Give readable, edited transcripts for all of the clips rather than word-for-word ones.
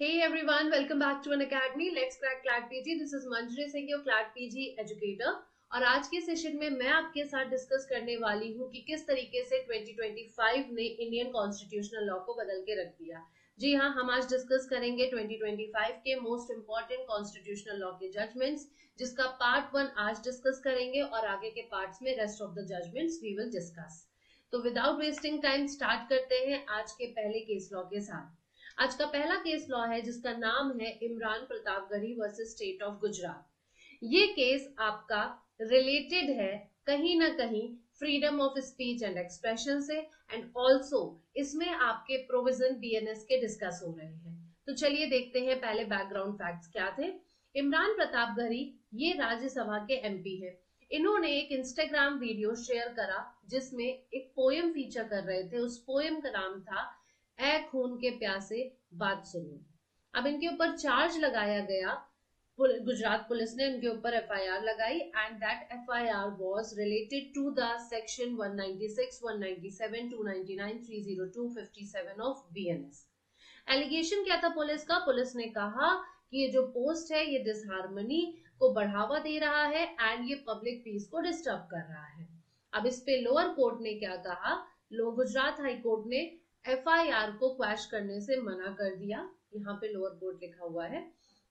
Hey everyone, welcome back to an academy. Let's crack CLAT PG. This is Manjari Singh, your CLAT PG educator. और आज के session में मैं आपके साथ डिस्कस करने वाली हूँ कि किस तरीके से 2025 ने इंडियन कॉन्स्टिट्यूशनल लॉ को बदल के रख दिया। जी हाँ, हम आज डिस्कस करेंगे 2025 के मोस्ट इंपॉर्टेंट कॉन्स्टिट्यूशनल लॉ के जजमेंट्स, जिसका पार्ट 1 आज डिस्कस करेंगे और आगे के पार्ट्स में rest of the judgments we will discuss. तो विदाउट वेस्टिंग टाइम स्टार्ट करते हैं आज के पहले केस लॉ के साथ। आज का पहला केस लॉ है जिसका नाम है Imran Pratapgarhi versus state of Gujarat. ये केस आपका रिलेटेड है कहीं ना कहीं freedom of speech and expression से, एंड ऑल्सो इसमें आपके प्रोविजन बीएनएस के डिस्कस हो रहे हैं। तो चलिए देखते हैं पहले बैकग्राउंड फैक्ट्स क्या थे। इमरान प्रतापगढ़ी ये राज्यसभा के एमपी है। इन्होंने एक इंस्टाग्राम वीडियो शेयर करा जिसमें एक पोएम फीचर कर रहे थे। उस पोएम का नाम था ए खून के प्यासे बात सुनो। अब इनके ऊपर चार्ज लगाया गया, गुजरात पुलिस ने इनके ऊपर एफआईआर लगाई, and that FIR was related to the section 196, 197, 299, 302, 57 of BNS. Allegation क्या था पुलिस का? पुलिस ने कहा कि ये जो पोस्ट है ये डिसहार्मनी को बढ़ावा दे रहा है एंड ये पब्लिक पीस को डिस्टर्ब कर रहा है। अब इस पे लोअर कोर्ट ने क्या कहा? गुजरात हाई कोर्ट ने एफआईआर को क्वैश करने से मना कर दिया। यहाँ पे लोअर कोर्ट लिखा हुआ है,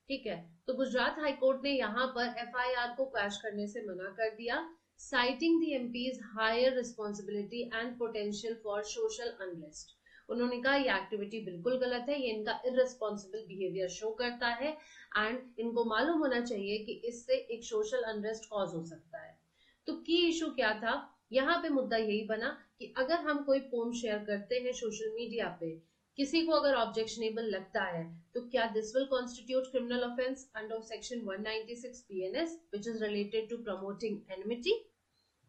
ठीक है। तो गुजरात हाई कोर्ट ने यहाँ पर एफआईआर को क्वैश करने से मना कर दिया, citing the MPs higher responsibility and potential for social unrest. उन्होंने कहा ये एक्टिविटी बिल्कुल गलत है, ये इनका इररिस्पॉन्सिबल बिहेवियर शो करता है एंड इनको मालूम होना चाहिए कि इससे एक सोशल अनरेस्ट कॉज हो सकता है। तो की इशू क्या था? यहाँ पे मुद्दा यही बना कि अगर हम कोई पोम शेयर करते हैं सोशल मीडिया पे, किसी को अगर ऑब्जेक्शनेबल लगता है, तो क्या this will constitute criminal offence under section 196 BNS which is related to promoting enmity.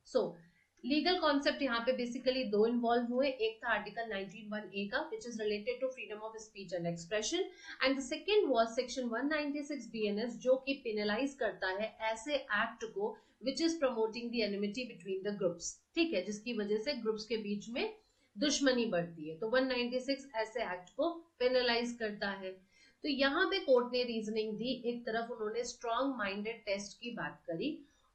So legal concept यहाँ पे बेसिकली दो इन्वॉल्व हुए। एक था आर्टिकल 19(1)(a) का which is related to freedom of speech and expression, and the second was section 196 BNS जो कि penalise करता है ऐसे एक्ट को which is promoting the enmity between the groups, ठीक है, जिसकी वजह से ग्रुप्स के बीच में दुश्मनी बढ़ती है। तो 196 ऐसे एक्ट को पेनलाइज करता है। तो यहाँ पे कोर्ट ने रीजनिंग दी। एक तरफ उन्होंने स्ट्रॉन्ग माइंडेड टेस्ट की बात करी,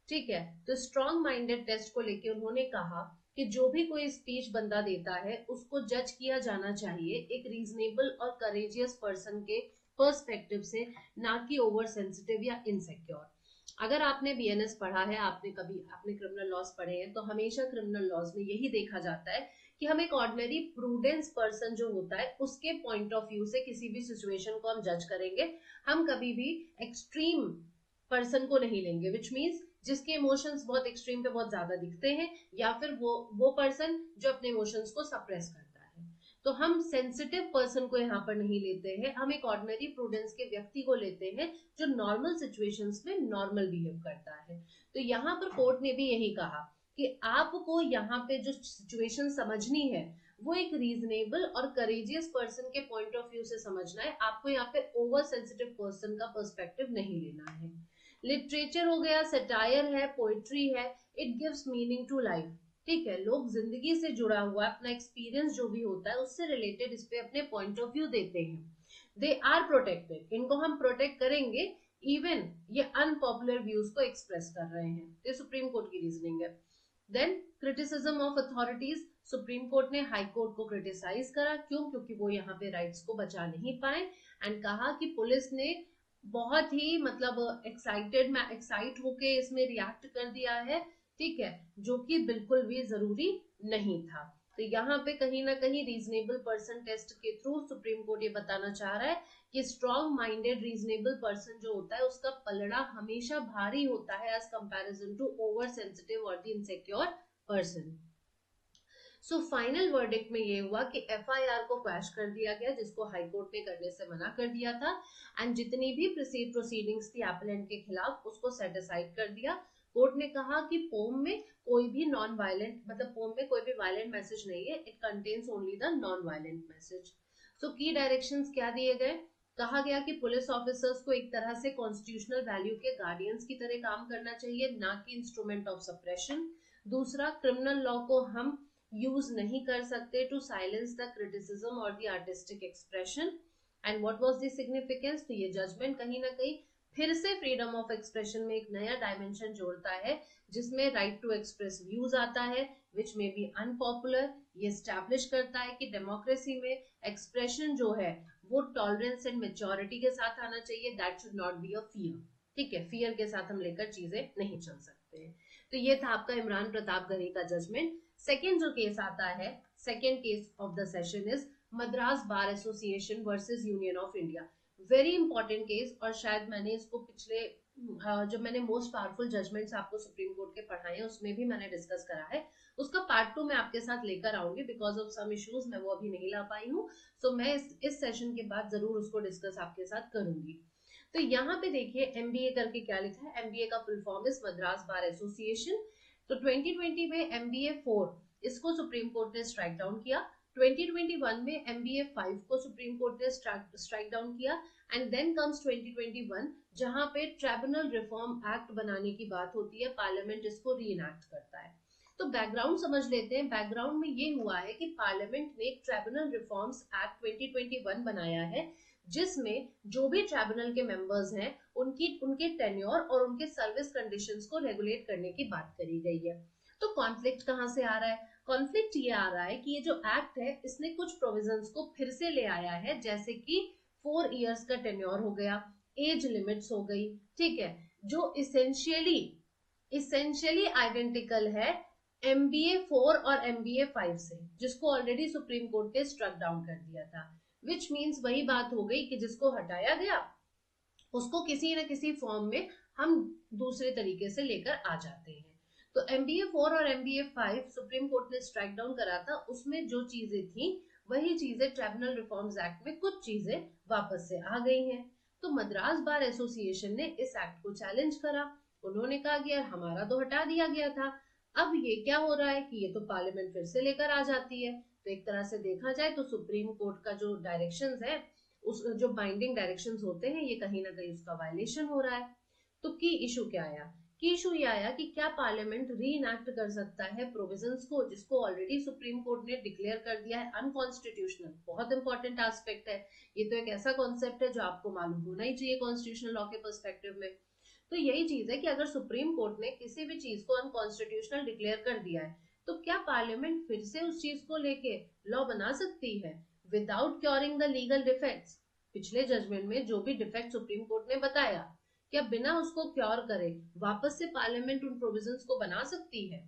ठीक है। तो स्ट्रॉन्ग माइंडेड टेस्ट को लेके उन्होंने कहा कि जो भी कोई स्पीच बंदा देता है उसको जज किया जाना चाहिए एक रीजनेबल और करेजियस पर्सन के पर्सपेक्टिव से, ना कि ओवर सेंसिटिव या इनसेक्योर। अगर आपने बीएनएस पढ़ा है, आपने क्रिमिनल लॉज पढ़े हैं, तो हमेशा क्रिमिनल लॉज में यही देखा जाता है कि हम एक ऑर्डिनरी प्रूडेंस पर्सन जो होता है उसके पॉइंट ऑफ व्यू से किसी भी सिचुएशन को हम जज करेंगे। हम कभी भी एक्सट्रीम पर्सन को नहीं लेंगे, विच मीन्स जिसके इमोशंस बहुत एक्सट्रीम पे बहुत ज्यादा दिखते हैं, या फिर वो पर्सन जो अपने इमोशंस को सप्रेस करता है। तो हम सेंसिटिव पर्सन को यहाँ पर नहीं लेते हैं, हम एक ऑर्डिनरी प्रूडेंस के व्यक्ति को लेते हैं जो नॉर्मल सिचुएशंस में नॉर्मल बिहेव करता है। तो यहाँ पर कोर्ट ने भी यही कहा कि आपको यहाँ पे जो सिचुएशन समझनी है वो एक रीजनेबल और करेजियस पर्सन के पॉइंट ऑफ व्यू से समझना है। आपको यहाँ पे ओवर सेंसिटिव पर्सन का पर्सपेक्टिव नहीं लेना है। लिटरेचर हो गया, सटायर है, पोइट्री है, it gives meaning to life, ठीक है। लोग जिंदगी से जुड़ा हुआ अपना एक्सपीरियंस जो भी होता है उससे रिलेटेड इस पे अपने पॉइंट ऑफ व्यू देते हैं। दे आर प्रोटेक्टेड, इनको हम प्रोटेक्ट करेंगे इवन ये अनपॉपुलर व्यूज को एक्सप्रेस कर रहे हैं। ये सुप्रीम कोर्ट की रीजनिंग है। Then criticism of authorities, supreme court ने हाई कोर्ट को क्रिटिसाइज करा। क्यों? क्योंकि वो यहाँ पे राइट्स को बचा नहीं पाए, एंड कहा कि पुलिस ने बहुत ही एक्साइट होके इसमें रिएक्ट कर दिया है, ठीक है, जो कि बिल्कुल भी जरूरी नहीं था। तो यहाँ पे कहीं ना कहीं रीजनेबल पर्सन टेस्ट के थ्रू सुप्रीम कोर्ट ये बताना चाह रहा है कि स्ट्रॉन्ग माइंडेड रीजनेबल पर्सन जो होता है उसका पलड़ा हमेशा भारी होता है as comparison to over sensitive और the insecure person. So final verdict में ये हुआ कि एफआईआर को क्वैश कर दिया गया, जिसको हाई कोर्ट ने करने से मना कर दिया था, एंड जितनी भी प्रोसीडिंग्स थी एपेलेंट के खिलाफ उसको सेट असाइड कर दिया। कोर्ट ने कहा कि पोम में कोई भी नॉन वायलेंट, मतलब पोम में कोई भी वायलेंट मैसेज नहीं है, it contains only the non violent message. So की डायरेक्शंस क्या दिए गए? कहा गया कि पुलिस ऑफिसर्स को एक तरह से कॉन्स्टिट्यूशनल वैल्यू के गार्डियंस की तरह काम करना चाहिए, ना कि इंस्ट्रूमेंट ऑफ सप्रेशन। दूसरा, क्रिमिनल लॉ को हम यूज नहीं कर सकते टू साइलेंस द क्रिटिसिज्म और the artistic expression. And what was the significance? तो ये जजमेंट कहीं ना कहीं फिर से फ्रीडम ऑफ एक्सप्रेशन में एक नया डायमेंशन जोड़ता है, जिसमें राइट टू एक्सप्रेस व्यूज आता है विच में बी अनपॉपुलर। ये स्टैब्लिश करता है कि डेमोक्रेसी में एक्सप्रेशन जो है वो टॉलरेंस एंड मेच्योरिटी के साथ आना चाहिए, that should not be a fear. ठीक है, फियर के साथ हम लेकर चीजें नहीं चल सकते हैं। तो ये था आपका इमरान प्रतापगढ़ी का जजमेंट। सेकेंड जो केस आता है, second case of the session is Madras bar association versus Union of India. Very important case, और शायद मैंने इसको पिछले जब मैंने मोस्ट पावरफुल जजमेंट्स आपको सुप्रीम कोर्ट के पढ़ाए हैं उसमें भी मैंने डिस्कस करा है। उसका पार्ट 2 मैं आपके साथ लेकर आऊंगी, बिकॉज ऑफ सम इश्यूज मैं वो अभी नहीं ला पाई हूँ। सो मैं इस सेशन के बाद जरूर उसको डिस्कस आपके साथ करूंगी। तो यहाँ पे देखिए एमबीए करके क्या लिखा है, एमबीए का full form is Madras bar association. तो 2020 में एमबीए 4 इसको सुप्रीम कोर्ट ने स्ट्राइक डाउन किया। 2021 में एमबीए 5 को सुप्रीम कोर्ट ने स्ट्राइक डाउन किया। एंड देन कम्स 2021 जहां पे ट्रिब्यूनल रिफॉर्म एक्ट बनाने की बात होती है, पार्लियामेंट इसको री इनैक्ट करता है। तो बैकग्राउंड समझ लेते हैं। बैकग्राउंड में ये हुआ है कि पार्लियामेंट ने एक ट्रिब्यूनल रिफॉर्म्स एक्ट 2021 बनाया है, जिसमें जो भी ट्रिब्यूनल के मेंबर्स हैं उनके टेन्योर और उनके सर्विस कंडीशंस को रेगुलेट करने की बात करी गई है। तो कॉन्फ्लिक्ट कहां से आ रहा है? कॉन्फ्लिक्ट ये आ रहा है कि ये जो एक्ट है इसने कुछ प्रोविजंस को फिर से ले आया है, जैसे कि 4 इयर्स का टेन्योर हो गया, एज लिमिट्स हो गई, ठीक है, जो इसेंशियली आइडेंटिकल है एमबीए 4 और एमबीए 5 से, जिसको ऑलरेडी सुप्रीम कोर्ट ने स्ट्रक डाउन कर दिया था। विच मीन्स वही बात हो गई कि जिसको हटाया गया उसको किसी न किसी फॉर्म में हम दूसरे तरीके से लेकर आ जाते हैं। तो एमबीए 4 और एमबीए 5 सुप्रीम कोर्ट ने स्ट्राइक डाउन करा था, उसमें जो चीजें थी वही चीजें ट्रिब्यूनल रिफॉर्म्स एक्ट में कुछ चीजें वापस से आ गई हैं। तो मद्रास बार एसोसिएशन ने इस एक्ट को चैलेंज करा। उन्होंने कहा कि यार हमारा तो हटा दिया गया था, अब ये क्या हो रहा है कि ये तो पार्लियामेंट फिर से लेकर आ जाती है। तो एक तरह से देखा जाए तो सुप्रीम कोर्ट का जो डायरेक्शंस है, उस जो बाइंडिंग डायरेक्शंस होते हैं, ये कहीं ना कहीं उसका वायलेशन हो रहा है। तो की इशू क्या आया? की इशू ये आया कि क्या पार्लियामेंट री इनैक्ट कर सकता है प्रोविजंस को जिसको ऑलरेडी सुप्रीम कोर्ट ने डिक्लेयर कर दिया है अनकॉन्स्टिट्यूशनल। बहुत इंपॉर्टेंट एस्पेक्ट है, ये तो एक ऐसा कॉन्सेप्ट है जो आपको मालूम होना ही चाहिए कॉन्स्टिट्यूशनल लॉ के पर्सपेक्टिव में। तो यही चीज है कि अगर सुप्रीम कोर्ट ने किसी भी चीज को अनकॉन्स्टिट्यूशनल डिक्लेयर कर दिया है, तो क्या पार्लियामेंट फिर से उस चीज को लेके लॉ बना सकती है without curing the legal defects? पिछले जजमेंट में जो भी डिफेक्ट सुप्रीम कोर्ट ने बताया, क्या बिना उसको क्योर करे वापस से पार्लियामेंट उन प्रोविजंस को बना सकती है?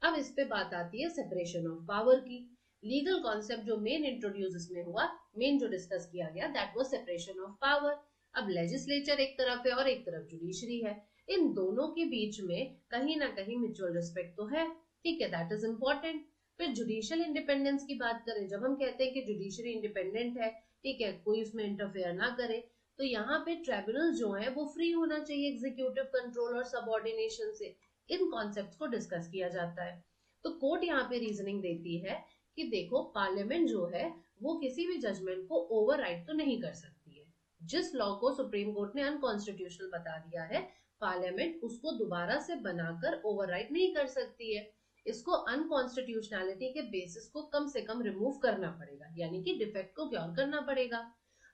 अब इस पे बात आती है सेपरेशन ऑफ पावर की। लीगल कॉन्सेप्ट जो मेन इंट्रोड्यूस इसमें हुआ, मेन जो डिस्कस किया गया, that was separation of power. अब लेजिस्लेचर एक तरफ है और एक तरफ जुडिशरी है, इन दोनों के बीच में कहीं ना कहीं म्यूचुअल रिस्पेक्ट तो है, ठीक है, दैट इज इंपॉर्टेंट। फिर जुडिशियल इंडिपेंडेंस की बात करें, जब हम कहते हैं कि जुडिशरी इंडिपेंडेंट है, ठीक है, कोई उसमें इंटरफेयर ना करे, तो यहाँ पे ट्रिब्यूनल जो है वो फ्री होना चाहिए एग्जीक्यूटिव कंट्रोल और सबऑर्डिनेशन से। इन कॉन्सेप्ट्स को डिस्कस किया जाता है। तो कोर्ट यहाँ पे रीजनिंग देती है कि देखो पार्लियामेंट जो है वो किसी भी जजमेंट को ओवरराइड तो नहीं कर सकती है। जिस लॉ को सुप्रीम कोर्ट ने अनकॉन्स्टिट्यूशनल बता दिया है, पार्लियामेंट उसको दोबारा से बनाकर ओवरराइड नहीं कर सकती है। इसको अनकॉन्स्टिट्यूशनैलिटी के बेसिस को कम से कम रिमूव करना पड़ेगा, यानी कि डिफेक्ट को क्योर करना पड़ेगा।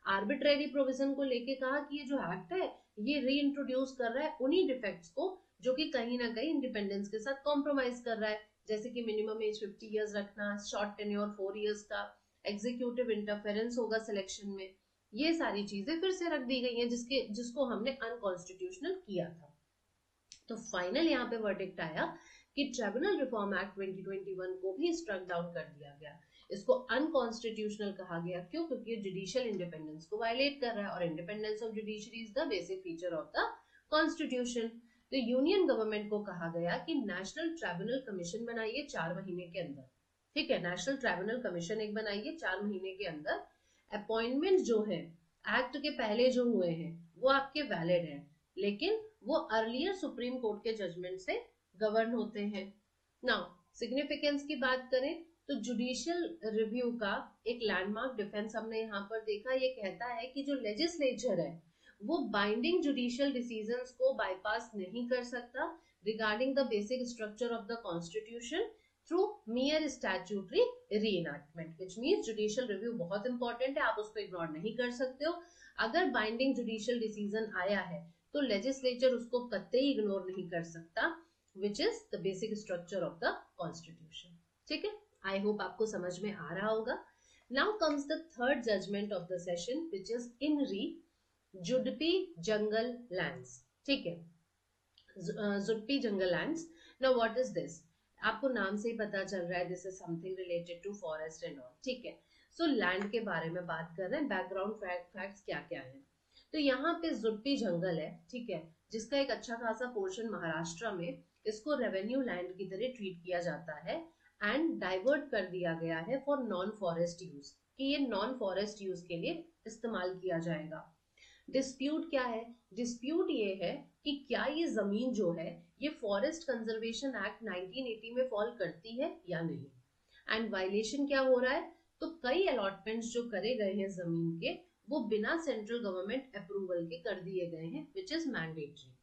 आर्बिट्रेरी प्रोविजन को लेके कहा कि ये जो एक्ट है ये री इंट्रोड्यूस कर रहा है उन्हीं डिफेक्ट्स को जो कि कहीं ना कहीं इंडिपेंडेंस के साथ कॉम्प्रोमाइज कर रहा है, जैसे कि मिनिमम एज 50 इयर्स रखना, शॉर्ट टेन्योर 4 इयर्स का, एग्जीक्यूटिव इंटरफेरेंस होगा सिलेक्शन में। ये सारी चीजें फिर से रख दी गई हैं जिसको हमने अनकॉन्स्टिट्यूशनल किया था। तो फाइनल यहाँ पे वर्डिक्ट आया कि ट्रिब्यूनल रिफॉर्म एक्ट 2021 को भी स्ट्रक डाउन कर दिया गया। इसको अनकॉन्स्टिट्यूशनल कहा गया, क्यों? क्योंकि ये जुडिशियल इंडिपेंडेंस को वायलेट कर रहा है और independence of judiciary is the basic feature of the constitution. तो यूनियन गवर्नमेंट को कहा गया कि नेशनल ट्रिब्यूनल कमीशन बनाइए 4 महीने के अंदर, ठीक है, नेशनल ट्रिब्यूनल कमीशन एक बनाइए 4 महीने के अंदर। अपॉइंटमेंट जो है एक्ट के पहले जो हुए हैं वो आपके वैलिड है, लेकिन वो अर्लियर सुप्रीम कोर्ट के जजमेंट से गवर्न होते हैं। नाउ सिग्निफिकेंस की बात करें तो जुडिशियल रिव्यू का एक लैंडमार्क डिफेंस हमने यहाँ पर देखा। ये कहता है कि जो लेजिस्लेचर है वो बाइंडिंग जुडिशियल डिसीजंस को बाईपास नहीं कर सकता regarding the basic structure of the constitution through mere statutory reenactment, which means judicial review बहुत इंपॉर्टेंट है, आप उसको इग्नोर नहीं कर सकते हो। अगर बाइंडिंग जुडिशियल डिसीजन आया है तो लेजिस्लेचर उसको कतई इग्नोर नहीं कर सकता, which is the basic structure of the constitution। ठीक है, आई होप आपको समझ में आ रहा होगा। Now comes the third judgment of the session, which is in re Zudpi jungle lands. ठीक है, Zudpi jungle lands. Now what is this, आपको नाम से ही पता चल रहा है this is something related to forest and all. ठीक है, सो लैंड के बारे में बात कर रहे हैं, बैकग्राउंड फैक्ट्स क्या क्या है। तो यहाँ पे जुडपी जंगल है, ठीक है, जिसका एक अच्छा खासा पोर्शन महाराष्ट्र में, इसको रेवेन्यू लैंड की तरह ट्रीट किया जाता है एंड डाइवर्ट कर दिया गया है फॉर नॉन फॉरेस्ट यूज, कि ये नॉन फॉरेस्ट यूज के लिए इस्तेमाल किया जाएगा। डिस्प्यूट क्या है, डिस्प्यूट ये है कि क्या ये जमीन जो है ये फॉरेस्ट कंजर्वेशन एक्ट 1980 में फॉल करती है या नहीं, एंड वायलेशन क्या हो रहा है। तो कई अलॉटमेंट्स जो करे गए हैं जमीन के वो बिना सेंट्रल गवर्नमेंट अप्रूवल के कर दिए गए हैं, विच इज मैंडेटरी।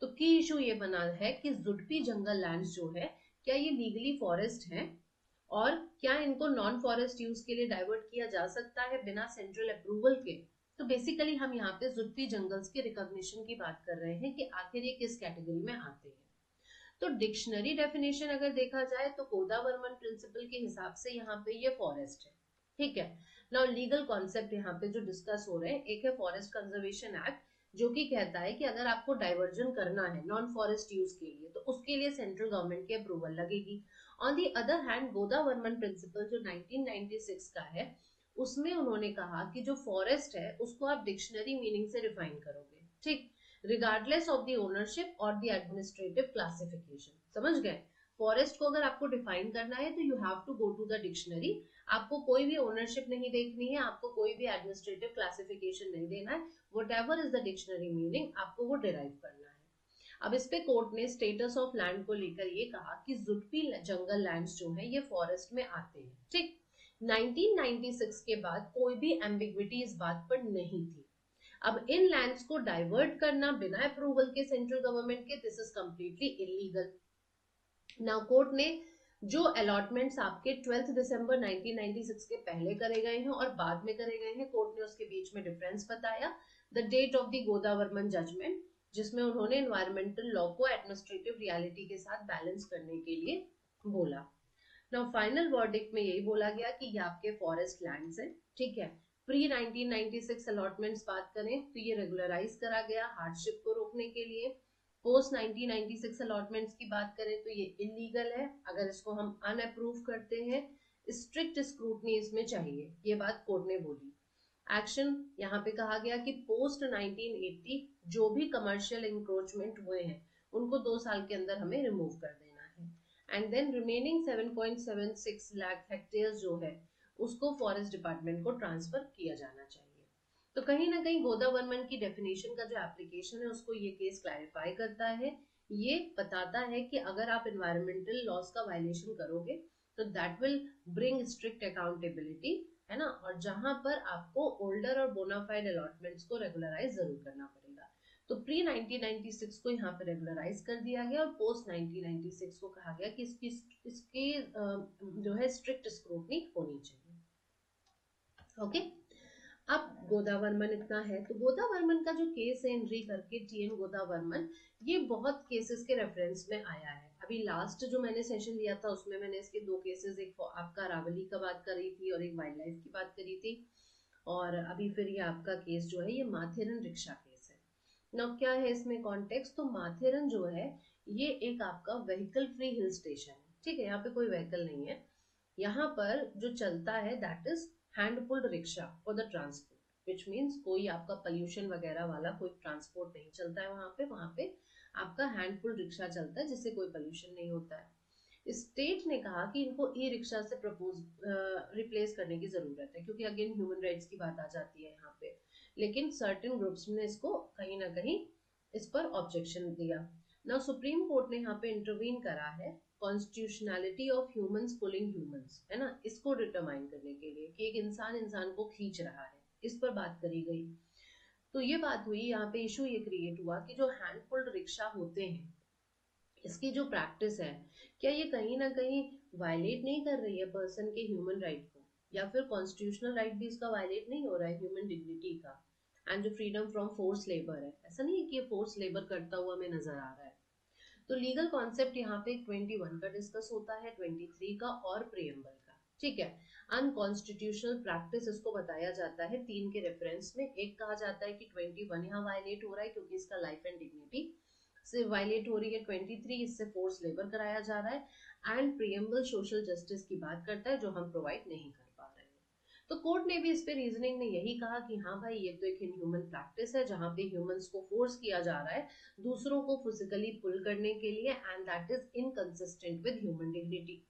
तो की इशू ये बना है कि जुडपी जंगल लैंड्स जो है क्या ये लीगली फॉरेस्ट हैं और क्या इनको नॉन फॉरेस्ट यूज के लिए डाइवर्ट किया जा सकता है बिना सेंट्रल अप्रूवल के। तो बेसिकली हम यहाँ पे जुडपी जंगल्स के रिकॉग्निशन की बात कर रहे हैं कि आखिर ये किस कैटेगरी में आते हैं। तो डिक्शनरी डेफिनेशन अगर देखा जाए तो गोदावर्मन प्रिंसिपल के हिसाब से यहाँ पे ये फॉरेस्ट है। ठीक है, नाउ लीगल कॉन्सेप्ट यहाँ पे जो डिस्कस हो रहे हैं, एक है फॉरेस्ट कंजर्वेशन एक्ट जो कि कहता है कि अगर आपको डाइवर्जन करना है नॉन फॉरेस्ट यूज के लिए तो उसके लिए सेंट्रल गवर्नमेंट की अप्रूवल लगेगी। On the other hand Godavarman principle जो 1996 का है उसमें उन्होंने कहा कि जो फॉरेस्ट है उसको आप डिक्शनरी मीनिंग से डिफाइन करोगे, ठीक, रिगार्डलेस ऑफ द ओनरशिप और द एडमिनिस्ट्रेटिव क्लासिफिकेशन। समझ गए, फॉरेस्ट को अगर आपको डिफाइन करना है तो you have to go to the dictionary, आपको कोई भी ओनरशिप नहीं देखनी है, आपको कोई भी एडमिनिस्ट्रेटिव क्लासिफिकेशन नहीं देना है, whatever is the dictionary meaning आपको वो डिराइव करना है। अब इस पे कोर्ट ने स्टेटस ऑफ लैंड को लेकर ये कहा कि जुडपी जंगल लैंड्स जो है ये फॉरेस्ट में आते हैं। ठीक, 1996 के बाद कोई भी एम्बिग्विटी इस बात पर नहीं थी। अब इन लैंड्स को डाइवर्ट करना बिना अप्रूवल के सेंट्रल गवर्नमेंट के, this is completely illegal. Now court ने जो अलॉटमेंट्स आपके 12 दिसंबर 1996 के पहले करे गए हैं और बाद में करे गए हैं, कोर्ट ने उसके बीच में डिफरेंस बताया। The date of the Godavarman judgment, जिसमें उन्होंने एनवायरमेंटल लॉ को एडमिनिस्ट्रेटिव रियलिटी के साथ बैलेंस करने के लिए बोला। नाउ फाइनल वर्डिक्ट में यही बोला गया कि ये आपके फॉरेस्ट लैंड्स हैं। ठीक है, प्री 1996 अलॉटमेंट्स बात करें तो ये रेगुलराइज करा गया हार्डशिप को रोकने के लिए। पोस्ट 1996 अलॉटमेंट्स की बात करें तो ये इलीगल है, अगर इसको हम अनअप्रूव करते हैं स्ट्रिक्ट स्क्रूटनी इसमें चाहिए, ये बात कोर्ट ने बोली। एक्शन यहाँ पे कहा गया कि पोस्ट 1980 जो भी कमर्शियल इंक्रोचमेंट हुए हैं उनको 2 साल के अंदर हमें रिमूव कर देना है, and then remaining 7.76 lakh hectares जो है उसको फॉरेस्ट डिपार्टमेंट को ट्रांसफर किया जाना चाहिए। तो कहीं ना कहीं गोदावर्मन की डेफिनेशन का जो एप्लीकेशन है उसको ये केस क्लैरिफाई करता है, ये बताता है कि अगर आप एनवायरमेंटल लॉस का वायलेशन करोगे तो that will bring strict accountability, है ना, और जहां पर आपको ओल्डर और बोनाफाइड अलॉटमेंट्स को रेगुलराइज जरूर करना पड़ेगा। तो प्री 1996 को यहाँ पे रेगुलराइज कर दिया गया और पोस्ट 1996 को कहा गया कि इसकी जो है स्ट्रिक्ट स्क्रूटनी होनी चाहिए। ओके, अब गोदावर्मन इतना है, तो गोदावर्मन का जो केस है एनरी करके टीएन गोदावर्मन, ये बहुत केसेस के रेफरेंस में आया है। अभी लास्ट जो मैंने सेशन लिया था उसमें मैंने इसके 2 केसेस, एक आपका अरावली का बात करी थी और एक वाइल्ड लाइफ की बात करी थी, और अभी फिर ये आपका केस जो है ये माथेरन रिक्शा केस है। नाउ क्या है इसमें कॉन्टेक्स्ट, तो माथेरन जो है ये एक आपका व्हीकल फ्री हिल स्टेशन है। ठीक है, यहाँ पे कोई व्हीकल नहीं है, यहाँ पर जो चलता है that is hand pulled rickshaw for the transport, which means कोई आपका पोल्यूशन वगैरह वाला कोई ट्रांसपोर्ट नहीं चलता है वहां पे आपका हैंड पुल्ड रिक्शा चलता है जिससे कोई पोल्यूशन नहीं होता है। स्टेट ने कहा कि इनको ई रिक्शा से रिप्लेस करने की जरूरत है, क्योंकि अगेन ह्यूमन राइट्स की बात आ जाती है यहाँ पे, लेकिन सर्टेन ग्रुप्स ने इसको कहीं ना कहीं इस पर ऑब्जेक्शन दिया। नाउ सुप्रीम कोर्ट ने यहाँ पे इंटरवीन करा है constitutionality of humans pulling humans, है ना, इसको डिटरमाइन करने के लिए कि एक इंसान इंसान को खींच रहा है, इस पर बात करी गई। तो ये बात हुई, यहाँ पे इशू ये क्रिएट हुआ कि जो हैंड पुल्ड रिक्शा होते हैं इसकी जो प्रैक्टिस है क्या ये कहीं ना कहीं वायलेट नहीं कर रही है पर्सन के ह्यूमन राइट को, या फिर कॉन्स्टिट्यूशनल राइट भी इसका वायलेट नहीं हो रहा है, ह्यूमन डिग्निटी का, एंड जो फ्रीडम फ्रॉम फोर्स लेबर है, ऐसा नहीं है कि ये फोर्स लेबर करता हुआ हमें नजर आ रहा है। तो लीगल कॉन्सेप्ट यहाँ पे 21 का डिस्कस होता है, 23 का और प्रियम्बल का, ठीक है। अनकॉन्स्टिट्यूशनल प्रैक्टिस इसको बताया जाता है 3 के रेफरेंस में। एक कहा जाता है कि 21 यहाँ वायलेट हो रहा है क्योंकि इसका लाइफ एंड डिग्निटी से वायलेट हो रही है, 23 इससे फोर्स लेबर कराया जा रहा है, एंड प्रियम्बल सोशल जस्टिस की बात करता है जो हम प्रोवाइड नहीं कर पा रहे हैं। तो कोर्ट ने भी इस पे रीजनिंग ने यही कहा कि हाँ भाई ये तो एक इनह्यूमन प्रैक्टिस है जहां पे ह्यूमंस को फोर्स किया जा रहा है दूसरों को फिजिकली पुल करने के लिए, and that is inconsistent with human dignity.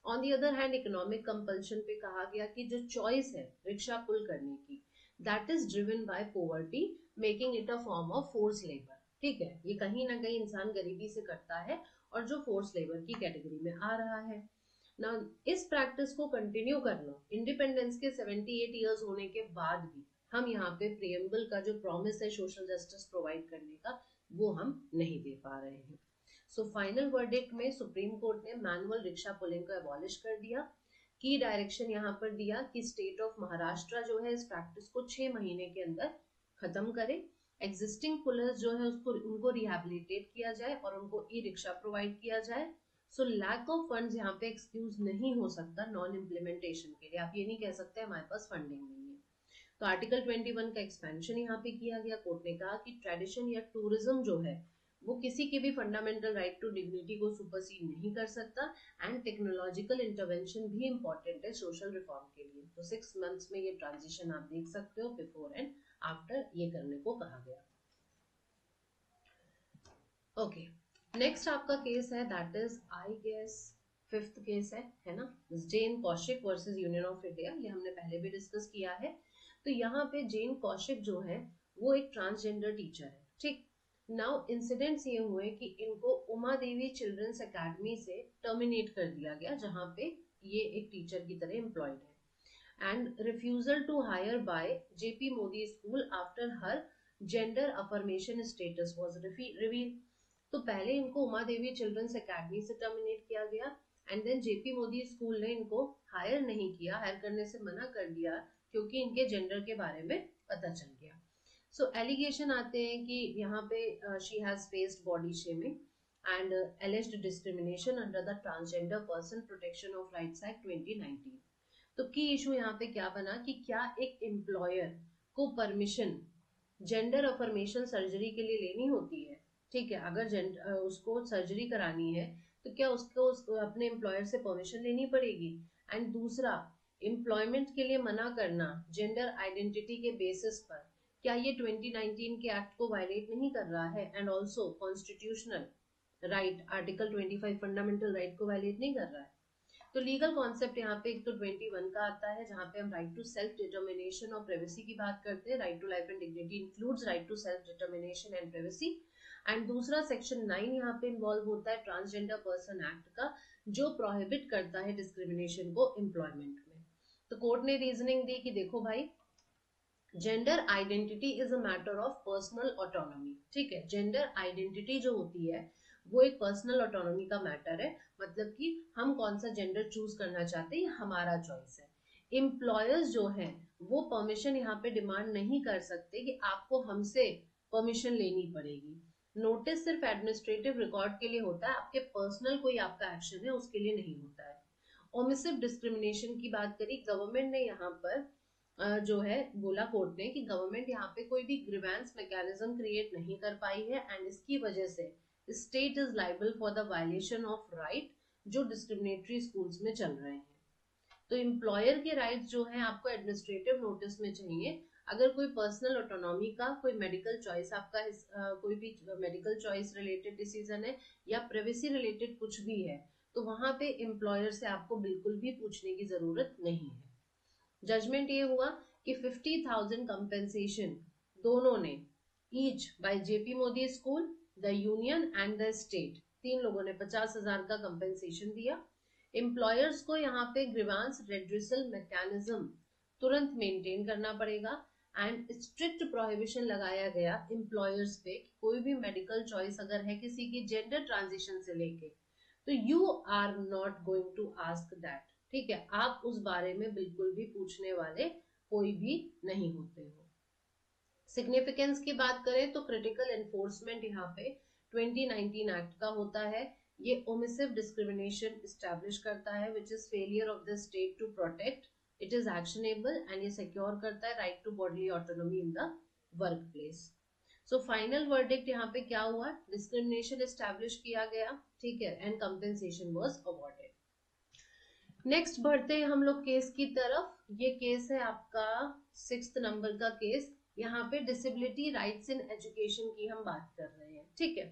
On the other hand economic compulsion पे कहा गया कि जो चॉइस है रिक्शा पुल करने की, that is driven by poverty making it a form of force labour, ठीक है। ये कहीं ना कहीं इंसान गरीबी से करता है और जो फोर्स लेबर की कैटेगरी में आ रहा है ना। इस प्रैक्टिस को कंटिन्यू करना इंडिपेंडेंस के 78 इयर्स होने के बाद भी हम यहाँ पे प्रियम्बल का जो प्रॉमिस है सोशल जस्टिस प्रोवाइड करने का वो हम नहीं दे पा रहे हैं। सो फाइनल वर्डिक्ट में सुप्रीम कोर्ट ने मैनुअल रिक्शा पुलिंग को एबॉलिश कर दिया। की डायरेक्शन यहाँ पर दिया कि स्टेट ऑफ महाराष्ट्र जो है इस प्रैक्टिस को 6 महीने के अंदर खत्म करे। एग्जिस्टिंग पुलर्स जो है उसको उनको रिहेबिलिटेट किया जाए और उनको ई रिक्शा प्रोवाइड किया जाए। सो लैक ऑफ फंड्स यहाँ पे एक्सक्यूज नहीं हो सकता नॉन इम्प्लीमेंटेशन के लिए। आप ये नहीं कह सकते हमारे पास फंडिंग नहीं है। तो आर्टिकल 21 का एक्सपेंशन यहाँ पे किया गया। कोर्ट ने कहा कि ट्रेडिशन या टूरिज्म जो है वो किसी के भी फंडामेंटल राइट टू डिग्निटी को सुपरसीड नहीं कर सकता, एंड टेक्नोलॉजिकल इंटरवेंशन भी इंपॉर्टेंट है सोशल रिफॉर्म के लिए। तो 6 मंथ्स में ये ट्रांजिशन आप देख सकते हो बिफोर एंड आफ्टर ये करने को कहा गया। ओके, नेक्स्ट आपका केस है that is I guess 5th case है ना, Jane Kaushik versus Union of India. ये हमने पहले भी डिस्कस किया है। तो यहाँ पे जेन कौशिक जो है वो एक ट्रांसजेंडर टीचर है, ठीक। नाउ इंसिडेंट्स ये हुए कि इनको उमा देवी चिल्ड्रंस एकेडमी से टर्मिनेट कर दिया गया जहाँ पे ये एक टीचर की तरह एम्प्लॉयड है, and refusal to hire by JP Modi school after her gender affirmation status was reveal. तो पहले इनको उमा देवी चिल्ड्रंस एकेडमी से टर्मिनेट किया गया, and then JP Modi school ने इनको हायर नहीं किया, हायर करने से मना कर दिया क्योंकि इनके जेंडर के बारे में पता चल गया। सो एलिगेशन आते हैं कि यहाँ पे she has faced body shaming and एलिज्ड discrimination under the transgender person protection of rights act 2019। तो की इशू यहाँ पे क्या बना कि क्या एक एम्प्लॉयर को परमिशन जेंडर अफर्मेशन सर्जरी के लिए लेनी होती है, ठीक है। अगर उसको सर्जरी करानी है तो क्या उसको अपने एम्प्लॉयर से परमिशन लेनी पड़ेगी। एंड दूसरा, एम्प्लॉयमेंट के लिए मना करना जेंडर आइडेंटिटी के बेसिस पर, क्या ये 2019 के एक्ट को वायलेट नहीं कर रहा है, and also constitutional right article 25 fundamental right को वायलेट नहीं कर रहा है। तो लीगल कॉन्सेप्ट यहाँ पे एक तो 21 का आता है जहाँ पे हम राइट टू सेल्फ डिटर्मिनेशन और प्राइवेसी की बात करते हैं। Right to life and dignity includes right to self determination and privacy. And दूसरा सेक्शन 9 यहाँ पे इन्वॉल्व होता है ट्रांसजेंडर पर्सन एक्ट का, जो प्रोहिबिट करता है डिस्क्रिमिनेशन को एम्प्लॉयमेंट में। तो कोर्ट ने रीजनिंग दी कि देखो भाई, gender identity is a matter of personal autonomy, ठीक है। जेंडर आइडेंटिटी जो होती है वो एक पर्सनल ऑटोनॉमी का मैटर है, मतलब कि हम कौन सा जेंडर चूज करना चाहते हैं हमारा चॉइस है। एम्प्लॉयर्स जो है वो परमिशन यहाँ पे डिमांड नहीं कर सकते कि आपको हमसे परमिशन लेनी पड़ेगी। नोटिस सिर्फ एडमिनिस्ट्रेटिव रिकॉर्ड के लिए होता है, आपके पर्सनल कोई आपका एक्शन है उसके लिए नहीं होता है। ओमिसिव डिस्क्रिमिनेशन की बात करी, गवर्नमेंट ने यहाँ पर जो है बोला कोर्ट ने कि गवर्नमेंट यहाँ पे कोई भी ग्रीवेंस मैकेनिज्म क्रिएट नहीं कर पाई है, एंड इसकी वजह से state is liable for the violation of right जो डिस्क्रिमिनेटरी स्कूल्स में चल रहे हैं। तो एम्प्लॉयर के राइट्स जो है आपको एडमिनिस्ट्रेटिव नोटिस में चाहिए। अगर कोई पर्सनल ऑटोनॉमी का कोई मेडिकल चॉइस आपका कोई भी मेडिकल चॉइस रिलेटेड डिसीजन है या प्राइवेसी रिलेटेड कुछ भी है, तो वहां पे एम्प्लॉयर से आपको बिल्कुल भी पूछने की जरूरत नहीं है। जजमेंट ये हुआ कि 50,000 कंपेंसेशन दोनों ने each bye JP Modi school, the union and the state, 3 लोगों ने 50,000 का कंपेंसेशन दिया। एम्प्लॉयर्स को यहाँ पे ग्रीवांस रेड्रेसल मैकेनिज्म तुरंत मेंटेन करना पड़ेगा, एंड स्ट्रिक्ट प्रोहिबिशन लगाया गया एम्प्लॉयर्स पे कोई भी मेडिकल चॉइस अगर है किसी की जेंडर ट्रांजिशन से लेके तो you are not going to ask that, ठीक है, आप उस बारे में बिल्कुल भी पूछने वाले कोई भी नहीं होते हो। सिग्निफिकेंस की बात करें तो क्रिटिकल एनफोर्समेंट यहाँ पे 2019 एक्ट का होता है। ये ओमिसिव डिस्क्रिमिनेशन एस्टैब्लिश करता है which is failure of the state to protect, it is actionable and ये सिक्योर करता है right to bodily autonomy in the work place. So final verdict यहाँ पे क्या हुआ, डिस्क्रिमिनेशन एस्टैब्लिश किया गया, ठीक है, and compensation was awarded. Next बढ़ते हैं हम लोग केस की तरफ। ये केस है आपका 6th नंबर का केस। यहाँ पे डिसेबिलिटी राइट्स इन एजुकेशन की हम बात कर रहे हैं, ठीक है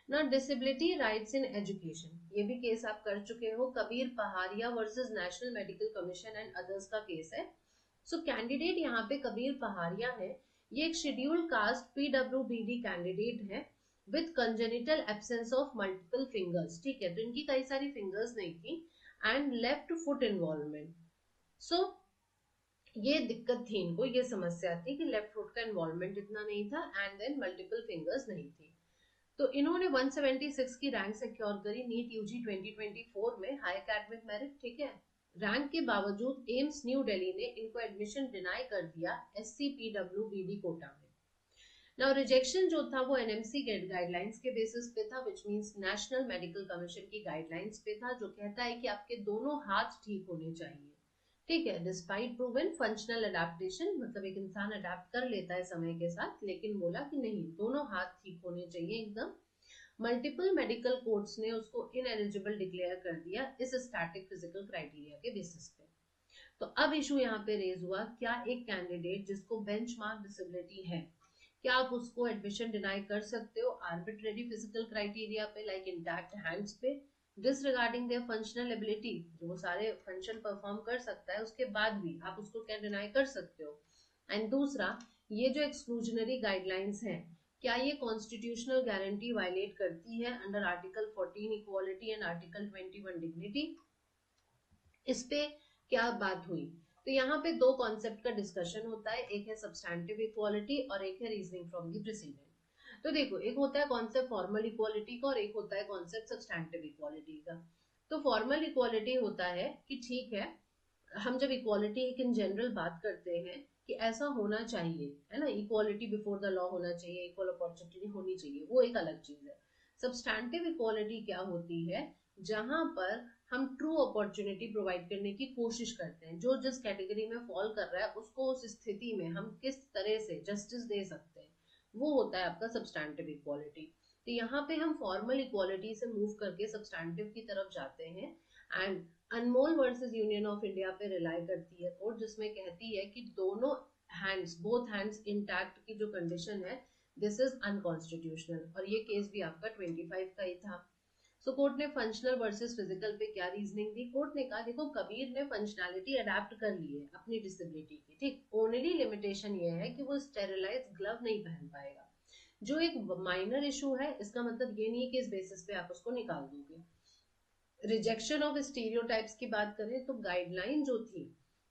ना। डिसेबिलिटी राइट्स इन एजुकेशन, ये भी केस आप कर चुके हो, Kabir Pahadia versus National Medical Commission and others का केस है। सो कैंडिडेट यहाँ पे कबीर पहाड़िया है, ये एक शेड्यूल्ड कास्ट पीडब्ल्यूबीडी कैंडिडेट है with congenital absence of multiple fingers, ठीक है, तो इनकी कई सारी फिंगर्स नहीं थी एंड लेफ्ट फुट इन्वॉल्वमेंट। सो ये दिक्कत थी इनको, ये समस्या थी कि लेफ्ट फुट का इन्वॉल्वमेंट इतना नहीं था एंड देन मल्टीपल फिंगर्स नहीं थी। तो इन्होंने 176 की रैंक सिक्योर करी नीट यूजी 2024 में, हाई एकेडमिक मेरिट, ठीक है। रैंक के बावजूद एम्स न्यू दिल्ली ने इनको एडमिशन डिनाई कर दिया SCPWBD कोटा में। नाउ रिजेक्शन जो था वो एनएमसी गाइडलाइंस के बेसिस पे था, which means national Medical commission की गाइडलाइंस पे था, जो कहता है कि आपके दोनों हाथ ठीक होने चाहिए, ठीक है, डिस्पाइट प्रूवन फंक्शनल अडेप्टेशन, मतलब एक इंसान अडेप्ट कर लेता है समय के साथ, लेकिन बोला कि नहीं, दोनों हाथ ठीक होने चाहिए एकदम। मल्टीपल मेडिकल कोर्ट्स ने उसको इनएलिजिबल डिक्लेयर कर दिया इस स्टैटिक फिजिकल क्राइटेरिया के बेसिस पे। तो अब इशू यहाँ पे रेज हुआ, क्या एक कैंडिडेट जिसको बेंचमार्क डिसेबिलिटी है, क्या आप उसको एडमिशन डिनाई कर सकते हो आर्बिट्रेरी फिजिकल क्राइटेरिया पे, लाइक इंटैक्ट हैंड्स पे, डिसरिगार्डिंग देयर फंक्शनल एबिलिटी, जो वो सारे फंक्शन परफॉर्म कर सकता है उसके बाद भी आप उसको क्या डिनाई कर सकते हो। एंड दूसरा, ये जो एक्सक्लूजनरी गाइडलाइंस हैं, क्या ये कॉन्स्टिट्यूशनल गारंटी वायलेट करती है under article 14 equality and article 21 dignity, इस पे क्या बात हुई। तो यहाँ पे दो कॉन्सेप्ट का डिस्कशन होता है, एक है सब्सटैंटिव इक्वालिटी और एक है रीजनिंग फ्रॉम द प्रेसिडेंट। तो देखो, एक होता है कॉन्सेप्ट फॉर्मल इक्वालिटी का और एक होता है कॉन्सेप्ट सब्सटैंटिव इक्वालिटी का। तो फॉर्मल इक्वालिटी होता है कि ठीक है, हम जब इक्वालिटी एक इन जनरल बात करते हैं कि ऐसा होना चाहिए, है ना, इक्वालिटी बिफोर द लॉ होना चाहिए, इक्वल अपॉर्चुनिटी होनी चाहिए, वो एक अलग चीज है। सब्सटैंटिव इक्वालिटी क्या होती है, जहां पर हम ट्रू अपॉर्चुनिटी प्रोवाइड करने की कोशिश करते हैं, जो जिस कैटेगरी में फॉल कर रहा है उसको उस स्थिति में हम किस तरह से जस्टिस दे सकते हैं, वो होता है आपका सब्सटैंटिव इक्वालिटी। तो यहाँ पे हम फॉर्मल इक्वालिटी से मूव करके सब्सटैंटिव की तरफ जाते हैं and Anmol versus Union of India पे रिलाई करती है कोर्ट, जिसमें कहती है कि दोनों हैंड्स, बोथ हैंड्स इंटैक्ट की जो कंडीशन है, दिस इज अनकॉन्स्टिट्यूशनल, और ये केस भी आपका 25 का ही था। सो कोर्ट ने फंक्शनल वर्सेस फिजिकल पे क्या रीजनिंग दी, कोर्ट ने कहा देखो कबीर ने फंक्शनैलिटी अडेप्ट कर ली है अपनी डिसेबिलिटी की, ठीक, ओनली लिमिटेशन ये है कि वो स्टेरिलाइज ग्लव नहीं पहन पाएगा, जो एक माइनर इशू है, इसका मतलब ये नहीं है कि इस बेसिस पे आप उसको निकाल दोगे। रिजेक्शन ऑफ स्टीरियोटाइप्स की बात करें तो गाइडलाइन जो थी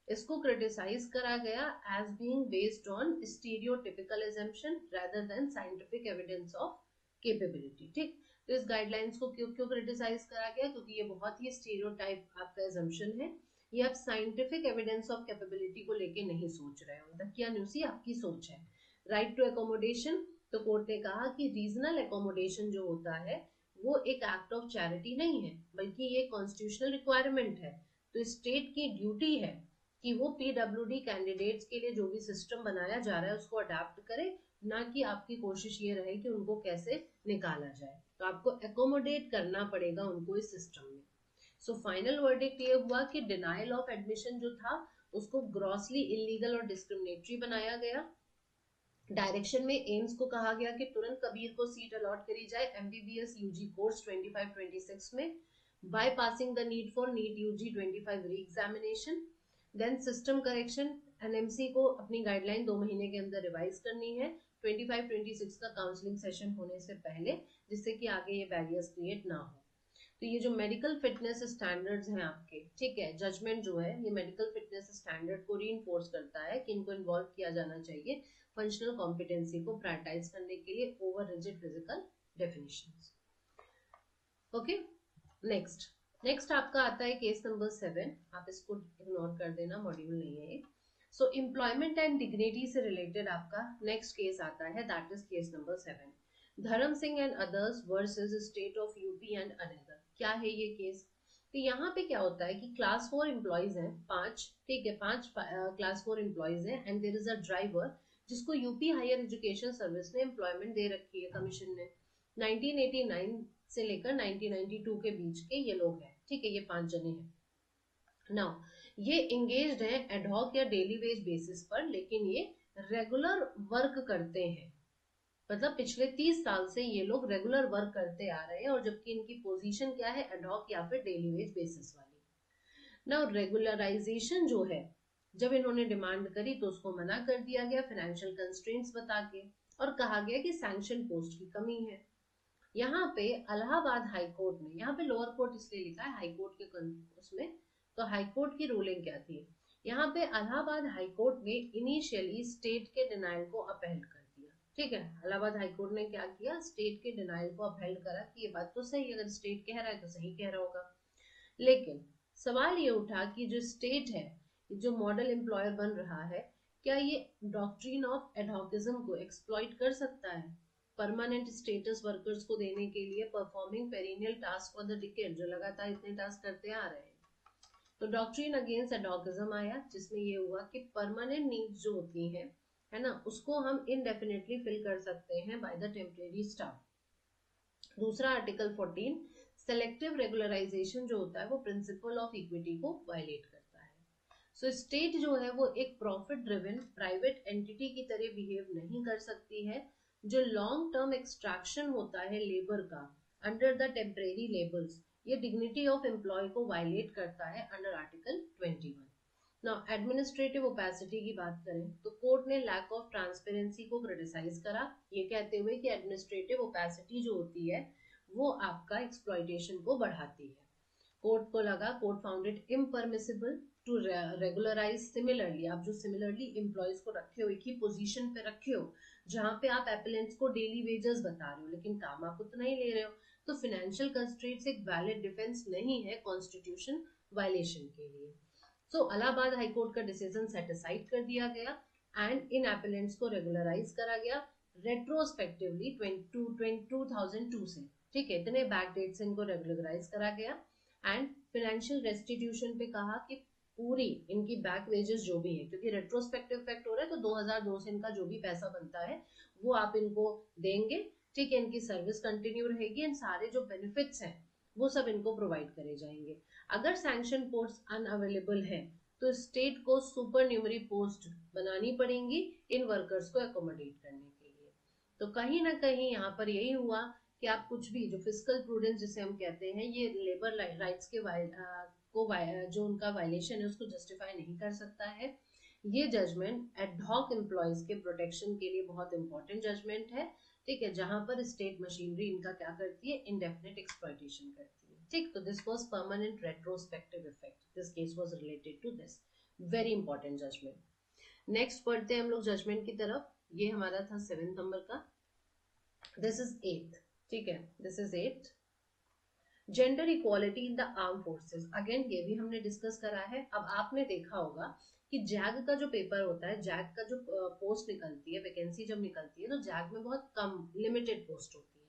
इसको क्रिटिसाइज करा गया as being based on stereotypical assumption rather than scientific evidence of capability, ठीक। तो इस गाइडलाइंस को क्यों क्यों क्रिटिसाइज करा गया, क्योंकि ये बहुत ही स्टीरियोटाइप आपका एजम्पशन है, ये आप साइंटिफिक एविडेंस ऑफ कैपेबिलिटी को लेके नहीं सोच रहे हो, दकियानुसी आपकी सोच है। राइट टू एकोमोडेशन, तो कोर्ट ने कहा कि रीजनल एकोमोडेशन जो होता है वो एक एक्ट ऑफ चैरिटी नहीं है, बल्कि ये कॉन्स्टिट्यूशनल रिक्वायरमेंट है। तो स्टेट की ड्यूटी है कि वो पीडब्ल्यूडी कैंडिडेट्स के लिए जो भी सिस्टम बनाया जा रहा है उसको अडेप्ट करे, ना कि आपकी कोशिश ये रहे कि उनको कैसे निकाला जाए, तो आपको एकोमोडेट करना पड़ेगा उनको इस सिस्टम में। सो फाइनल वर्डिक्ट ये हुआ कि डिनायल ऑफ एडमिशन जो था उसको ग्रॉसली इलीगल और डिस्क्रिमिनेटरी बनाया गया। डायरेक्शन में एम्स को कहा गया कि तुरंत कबीर को सीट अलॉट करी जाए एमबीबीएस यूजी कोर्स 25-26 में, bypassing the need for NEET UG 25 re examination. Then system correction, NMC को अपनी गाइडलाइन 2 महीने के अंदर रिवाइज करनी है 25-26 का काउंसलिंग सेशन होने से पहले, जिससे कि आगे ये बैरियर्स क्रिएट ना हो। तो ये जो मेडिकल फिटनेस स्टैंडर्ड्स हैं आपके, ठीक है, जजमेंट जो है ये मेडिकल फिटनेस स्टैंडर्ड को रीइंफोर्स करता है कि इनको इन्वॉल्व किया जाना चाहिए फंक्शनल कॉम्पिटेंसी को प्रायोरिटाइज करने के लिए over rigid physical definitions. Okay, next आपका आता है केस नंबर 7, आप इसको इग्नोर कर देना, मॉड्यूल नहीं है ये। सो एम्प्लॉयमेंट एंड डिग्निटी से रिलेटेड आपका नेक्स्ट केस आता है, दैट इज केस नंबर 7, धर्म Singh and others versus state of UP and another. क्या है ये केस? तो यहाँ पे क्या होता है कि क्लास 4 एम्प्लॉयज हैं, 5, ठीक है, 5 क्लास 4 एम्प्लॉयज हैं and there is a driver जिसको यूपी हायर एजुकेशन सर्विस ने एम्प्लॉयमेंट दे रखी है कमीशन ने। 1989 से लेकर 1992 के बीच के ये लोग हैं, ठीक है, ये 5 जने हैं। नाउ ये एंगेज्ड है एडहॉक या डेली वेज बेसिस पर, लेकिन ये रेगुलर वर्क करते हैं, मतलब पिछले 30 साल से ये लोग रेगुलर वर्क करते आ रहे हैं, और जबकि इनकी पोजीशन क्या है, एडहॉक या फिर डेली वेज बेसिस वाली। नाउ रेगुलराइजेशन जो है, जब इन्होंने डिमांड करी तो उसको मना कर दिया गया फाइनेंशियल कंस्ट्रेंट्स बता के, और कहा गया कि सैंक्शन पोस्ट की कमी है। यहाँ पे इलाहाबाद हाई कोर्ट ने, यहाँ पे लोअर कोर्ट इसलिए लिखा है हाई कोर्ट के उसमें, तो हाई कोर्ट की रूलिंग क्या थी, यहाँ पे इलाहाबाद हाई कोर्ट ने इनिशियली स्टेट के डिनाइल को अपहेल्ड कर दिया, ठीक है। इलाहाबाद हाई कोर्ट ने क्या किया, स्टेट के डिनाइल को अपहेल्ड करा कि ये बात तो सही, अगर स्टेट कह रहा है तो सही कह रहा होगा। लेकिन सवाल ये उठा कि जो स्टेट है, जो मॉडल एम्प्लॉयर बन रहा है, क्या ये डॉक्ट्रिन ऑफ एडहॉकिज्म को एक्सप्लॉइट कर सकता है परमानेंट स्टेटस वर्कर्स को देने के लिए, performing perennial task for the decade, जो लगातार इतने टास्क करते आ रहे हैं। तो डॉक्ट्रिन अगेंस्ट एडहॉकिज्म आया, जिसमें ये हुआ कि परमानेंट नीड्स जो होती हैं, है ना, उसको हम इनडेफिनेटली फिल कर सकते हैं बाय द टेम्परेरी स्टाफ। दूसरा आर्टिकल 14, सेलेक्टिव रेगुलराइजेशन जो होता है वो प्रिंसिपल ऑफ इक्विटी को वायलेट करता है। सो स्टेट जो है वो एक प्रॉफिट ड्रिवन प्राइवेट एंटिटी की तरह बिहेव नहीं कर सकती है। जो लॉन्ग टर्म एक्सट्रैक्शन होता है लेबर का अंडर द टेम्परेरी लेबल्स, ये डिग्निटी ऑफ एम्प्लॉय को वायलेट करता है under article 21। Now administrative opacity की बात करें तो कोर्ट ने लैक ऑफ ट्रांसपेरेंसी को क्रिटिसाइज करा, ये कहते हुए कि एडमिनिस्ट्रेटिव ओपेसिटी जो होती है वो आपका एक्सप्लॉइटेशन को बढ़ाती है। कोर्ट को लगा, court found it impermissible to regularise similarly, आप जो सिमिलरली एम्प्लॉयज को रखे हो, एक ही पोजीशन पे रखे हो, जहां पे आप एपेलेंट्स को डेली वेजेस बता रहे हो लेकिन काम आप उतना ही ले रहे हो, तो फाइनेंशियल कंस्ट्रेंट्स एक वैलिड डिफेंस नहीं है कॉन्स्टिट्यूशन वायलेशन के लिए। सो इलाहाबाद हाई कोर्ट का डिसीजन सेट असाइड कर दिया गया एंड इन एपेलेंट्स को रेगुलराइज करा गया रेट्रोस्पेक्टिवली 2002 से, ठीक है, इतने बैक डेट से इनको रेगुलराइज करा गया एंड फाइनेंशियल रेस्टिट्यूशन पे कहा कि पूरी इनकी बैक वेजेस जो भी है, क्योंकि रेट्रोस्पेक्टिव इफेक्ट हो रहा है, तो 2002 से इनका जो भी पैसा बनता है वो आप इनको देंगे, ठीक है, इनकी सर्विस कंटिन्यू रहेगी एंड सारे जो बेनिफिट्स हैं वो सब इनको प्रोवाइड करे जाएंगे। अगर सैंक्शन पोस्ट अनअवेलेबल है तो स्टेट को सुपर न्यूमरी पोस्ट बनानी पड़ेंगी इन वर्कर्स को अकोमोडेट करने के लिए। तो कहीं ना कहीं यहाँ पर यही हुआ कि आप कुछ भी जो फिजिकल प्रूडेंस जिसे हम कहते हैं, ये लेबर राइट्स के जो उनका वायलेशन है उसको जस्टिफाई नहीं कर सकता है। ये जजमेंट एडहॉक एम्प्लॉयज के प्रोटेक्शन के लिए बहुत इंपॉर्टेंट जजमेंट है, ठीक है, जहां पर स्टेट मशीनरी इनका क्या करती है, इंडेफिनिट एक्सप्लॉइटेशन करती है, ठीक। तो this was permanent retrospective effect, this case was related to this very important judgment. Next पढ़ते हैं हम लोग जजमेंट की तरफ। ये हमारा था 7 नंबर का, दिस इज 8th, ठीक है, this is 8th। Gender equality in the arm forces, again ये भी हमने डिस्कस करा है। अब आपने देखा होगा कि जैग का जो पेपर होता है, जैग का जो पोस्ट निकलती है, वैकेंसी जब निकलती है तो जैग में बहुत कम लिमिटेड पोस्ट होती है।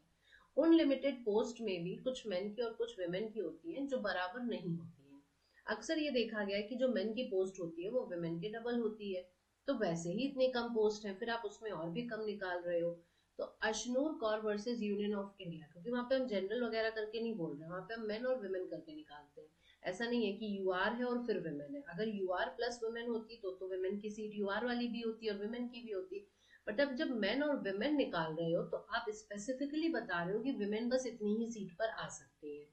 उन लिमिटेड पोस्ट में भी कुछ मेन की और कुछ वुमेन की होती है जो बराबर नहीं होती है। अक्सर ये देखा गया है कि जो मेन की पोस्ट होती है वो वुमेन के डबल होती है, तो वैसे ही इतनी कम पोस्ट है, फिर आप उसमें और भी कम निकाल रहे हो। तो Ashnoor Kaur versus Union of India, क्योंकि वहां पे हम जनरल वगैरह करके नहीं बोल रहे, वहां पे हम मेन और वुमेन करके निकालते हैं। ऐसा नहीं है कि यूआर है और फिर वुमेन है, अगर यूआर प्लस वुमेन होती तो वुमेन की सीट यूआर वाली भी होती और वुमेन की भी होती। बट अब जब मेन और वुमेन निकाल रहे हो तो आप स्पेसिफिकली बता रहे हो कि वुमेन बस इतनी ही सीट पर आ सकती है।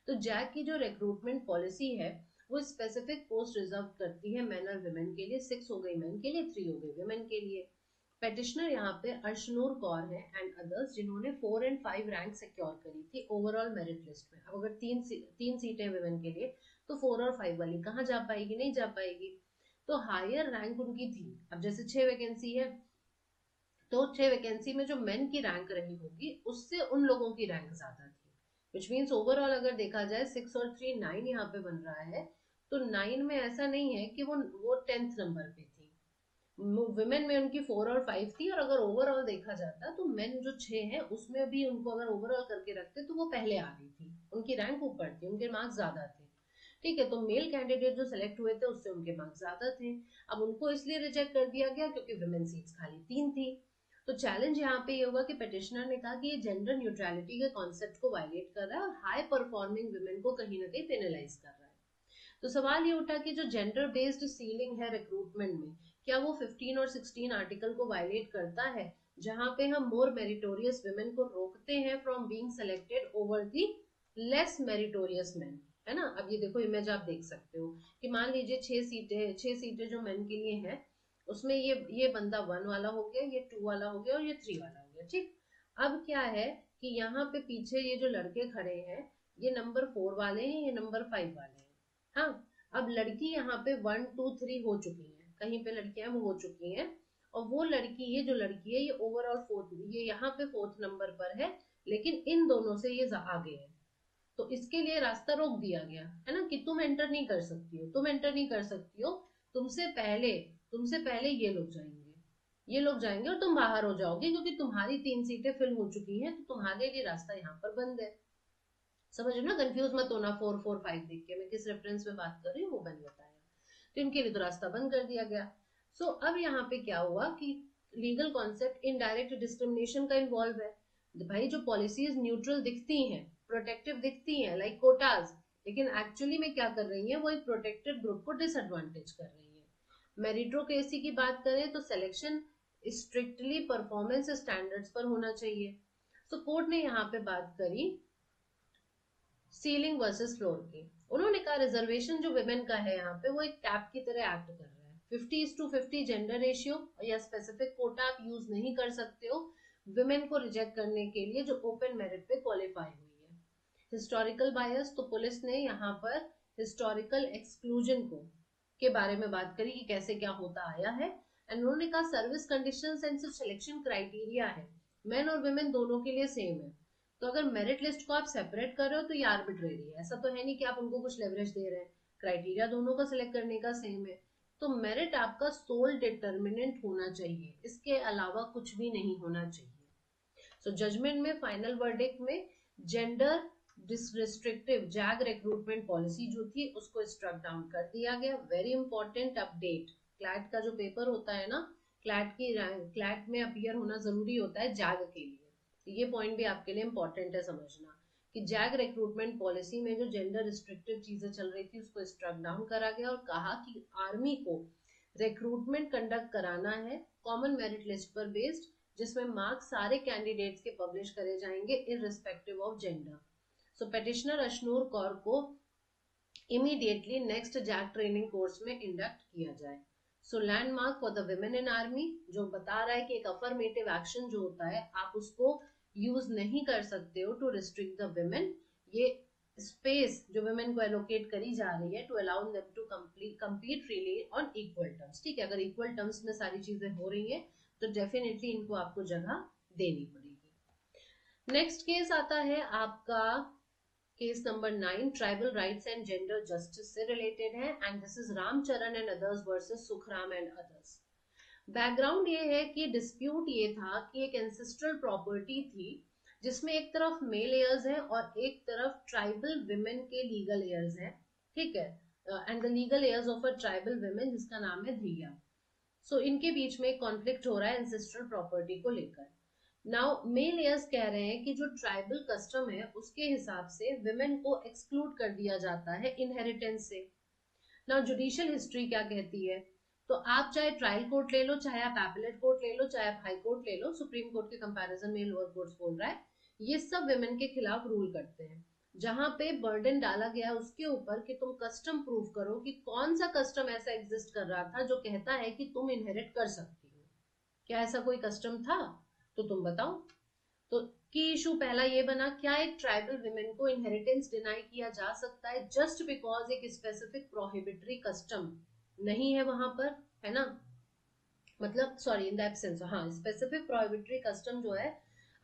तो जैक की जो रिक्रूटमेंट पॉलिसी है वो स्पेसिफिक पोस्ट रिजर्व करती है मेन और वुमेन के लिए, 6 हो गई मेन के लिए, 3 हो गई वुमेन के लिए। पेटिशनर यहाँ पे अर्शनूर कौर है एंड अदर्स, जिन्होंने 4 और 5 रैंक सिक्योर करी थी ओवरऑल मेरिट लिस्ट में। अब अगर तीन सीटें वुमेन के लिए, तो 4 और 5 वाली कहाँ जा पाएगी, नहीं जा पाएगी। तो हायर रैंक उनकी थी। अब जैसे 6 वैकेंसी है तो 6 वैकेंसी में जो मेन की रैंक रही होगी उससे उन लोगों की रैंक ज्यादा थी, विच मीन्स ओवरऑल अगर देखा जाए 6 और 3 9 यहाँ पे बन रहा है, तो 9 में ऐसा नहीं है कि वो 10th नंबर पे थी, वुमेन में उनकी 4 और 5 थी, और अगर ओवरऑल देखा जाता तो मेन जो 6 है उसमें भी उनको अगर ओवरऑल करके रखते तो वो पहले आ रही थी, उनकी रैंक ऊपर थी, उनके मार्क्स ज्यादा थे। ठीक है, तो मेल कैंडिडेट जो सिलेक्ट हुए थे उससे उनके मार्क्स ज्यादा थे, अब उनको इसलिए रिजेक्ट कर दिया गया क्योंकि वुमेन सीट्स खाली 3 थी। तो चैलेंज यहाँ पे ये होगा कि पिटिशनर ने कहा कि ये जेंडर न्यूट्रलिटी के कॉन्सेप्ट को वायलेट कर रहा है और हाई परफॉर्मिंग वुमेन को कहीं ना कहीं पेनलाइज कर रहा है। तो सवाल ये उठा कि जो जेंडर बेस्ड सीलिंग है रिक्रूटमेंट में, क्या वो 15 और 16 आर्टिकल को वायलेट करता है, जहां पे हम मोर मेरिटोरियस वुमेन को रोकते हैं from being selected over the less meritorious main, है ना। अब ये देखो इमेज आप देख सकते हो कि मान लीजिए 6 सीटें जो मेन के लिए हैं, उसमें ये बंदा 1 वाला हो गया, ये 2 वाला हो गया और ये 3 वाला हो गया। ठीक, अब क्या है कि यहाँ पे पीछे ये जो लड़के खड़े हैं, ये नंबर 4 वाले हैं, ये नंबर 5 वाले हैं। हाँ, अब लड़की यहाँ पे 1 2 3 हो चुकी है, कहीं पे लड़कियां वो हो चुकी हैं, और वो लड़की, ये जो लड़की है ये ओवरऑल 4th, ये यहाँ पे 4th नंबर पर है, लेकिन इन दोनों से ये आगे है, तो इसके लिए रास्ता रोक दिया गया है ना, कि तुम एंटर नहीं कर सकती हो, तुम एंटर नहीं कर सकती हो, तुमसे पहले ये लोग जाएंगे और तुम बाहर हो जाओगे, क्योंकि तुम्हारी 3 सीटें फिल हो चुकी हैं, तो तुम्हारे लिए रास्ता यहाँ पर बंद है। समझ ना, कंफ्यूज मत होना 4 4 5 देख के, मैं किस रेफरेंस में बात कर रही हूँ वो मैंने बताया। तो इनके लिए तो रास्ता बंद कर दिया गया। अब यहाँ पे क्या हुआ कि लीगल कॉन्सेप्ट इनडायरेक्ट डिस्क्रिमिनेशन का इन्वॉल्व है। भाई जो पॉलिसीज न्यूट्रल दिखती हैं, प्रोटेक्टिव दिखती हैं, लाइक कोटाज, लेकिन एक्चुअली में क्या कर रही है, वो एक प्रोटेक्टेड ग्रुप को डिसएडवांटेज कर रही है। मेरिटोक्रेसी की बात करें तो सिलेक्शन स्ट्रिक्टली परफॉर्मेंस स्टैंडर्ड्स पर होना चाहिए। कोर्ट ने यहाँ पे बात करी सीलिंग वर्सेस फ्लोर की। उन्होंने कहा रिजर्वेशन जो विमेन का है यहाँ पे, वो एक कैप की तरह एक्ट कर रहा है। 50:50 जेंडर रेशियो या स्पेसिफिक कोटा आप यूज नहीं कर सकते हो विमेन को रिजेक्ट करने के लिए जो ओपन मेरिट पे क्वालिफाई हुई है। हिस्टोरिकल बायस, तो पुलिस ने यहाँ पर हिस्टोरिकल एक्सक्लूजन के बारे में बात करी कि कैसे क्या होता आया है। एंड उन्होंने कहा service conditions and selection criteria है, मेन और विमेन दोनों के लिए सेम है। तो अगर मेरिट लिस्ट को आप सेपरेट कर रहे हो तो ये आर्बिट्रेरी है, ऐसा तो है नहीं कि आप उनको कुछ लेवरेज दे रहे हैं, क्राइटेरिया दोनों का सिलेक्ट करने का सेम है। तो मेरिट आपका सोल डिटर्मिनेंट होना चाहिए, इसके अलावा कुछ भी नहीं होना चाहिए। जजमेंट में, फाइनल वर्डिक्ट में, gender restrictive zag recruitment policy जो थी उसको स्ट्रक डाउन कर दिया गया। वेरी इंपॉर्टेंट अपडेट, क्लैट का जो पेपर होता है ना, क्लैट में अपीयर होना जरूरी होता है जैग के लिए, तो ये पॉइंट भी आपके लिए इंपॉर्टेंट है समझना कि जैग रिक्रूटमेंट पॉलिसी में जो जेंडर रिस्ट्रिक्टिव चीजें चल रही थी उसको स्ट्रक डाउन करा गया और कहा कि आर्मी को रिक्रूटमेंट कंडक्ट कराना है कॉमन मेरिट लिस्ट पर बेस्ड, जिसमें मार्क्स सारे कैंडिडेट्स के पब्लिश करे जाएंगे irrespective of gender. Petitioner Ashnoor Kaur को immediately next JAG training course में इंडक्ट किया जाए। Landmark for the women in army जो बता रहा है कि एक अफर्मेटिव एक्शन जो होता है आप उसको यूज नहीं कर सकते हो टू रिस्ट्रिक्ट द विमेन। ये स्पेस जो विमेन को एलोकेट करी जा रही है to allow them to compete freely on equal terms. ठीक है, अगर इक्वल टर्म्स में सारी चीजें हो रही हैं तो डेफिनेटली इनको आपको जगह देनी पड़ेगी। नेक्स्ट केस आता है आपका case number 9, tribal rights and gender justice से रिलेटेड है, and this is Ramcharan and others versus Sukhram and others. Background ये है कि डिस्प्यूट ये था कि एक एंसेस्ट्रल प्रॉपर्टी थी जिसमें एक तरफ मेल एयर्स है और एक तरफ ट्राइबल विमेन के लीगल एयर्स है। ठीक है, and the legal heirs of a tribal women जिसका नाम है धिया। इनके बीच में कॉन्फ्लिक्ट हो रहा है एंसेस्ट्रल प्रॉपर्टी को लेकर। नाउ मेल एयर्स कह रहे हैं कि जो ट्राइबल कस्टम है उसके हिसाब से विमेन को एक्सक्लूड कर दिया जाता है इनहेरिटेंस से। नाउ जुडिशियल हिस्ट्री क्या कहती है, तो आप चाहे ट्रायल कोर्ट ले लो, चाहे आप एपेलेट कोर्ट ले लो, चाहे आप हाई कोर्ट ले लो, सुप्रीम कोर्ट के कंपैरिजन में लोअर कोर्ट्स बोल रहा है, ये सब विमेन के खिलाफ रूल करते हैं। जहां पे बर्डन डाला गया उसके ऊपर कि तुम कस्टम प्रूव करो कि कौन सा कस्टम ऐसा एग्जिस्ट कर रहा था जो कहता है कि तुम इनहेरिट कर सकती हो। क्या ऐसा कोई कस्टम था? तो तुम बताओ। तो की इशू पहला ये बना, क्या एक ट्राइबल विमेन को इनहेरिटेंस डिनाई किया जा सकता है जस्ट बिकॉज एक स्पेसिफिक प्रोहिबिटरी कस्टम नहीं है वहां पर, है ना, मतलब सॉरी इन द एब्सेंस, हाँ स्पेसिफिक प्रोहिबिटरी कस्टम जो है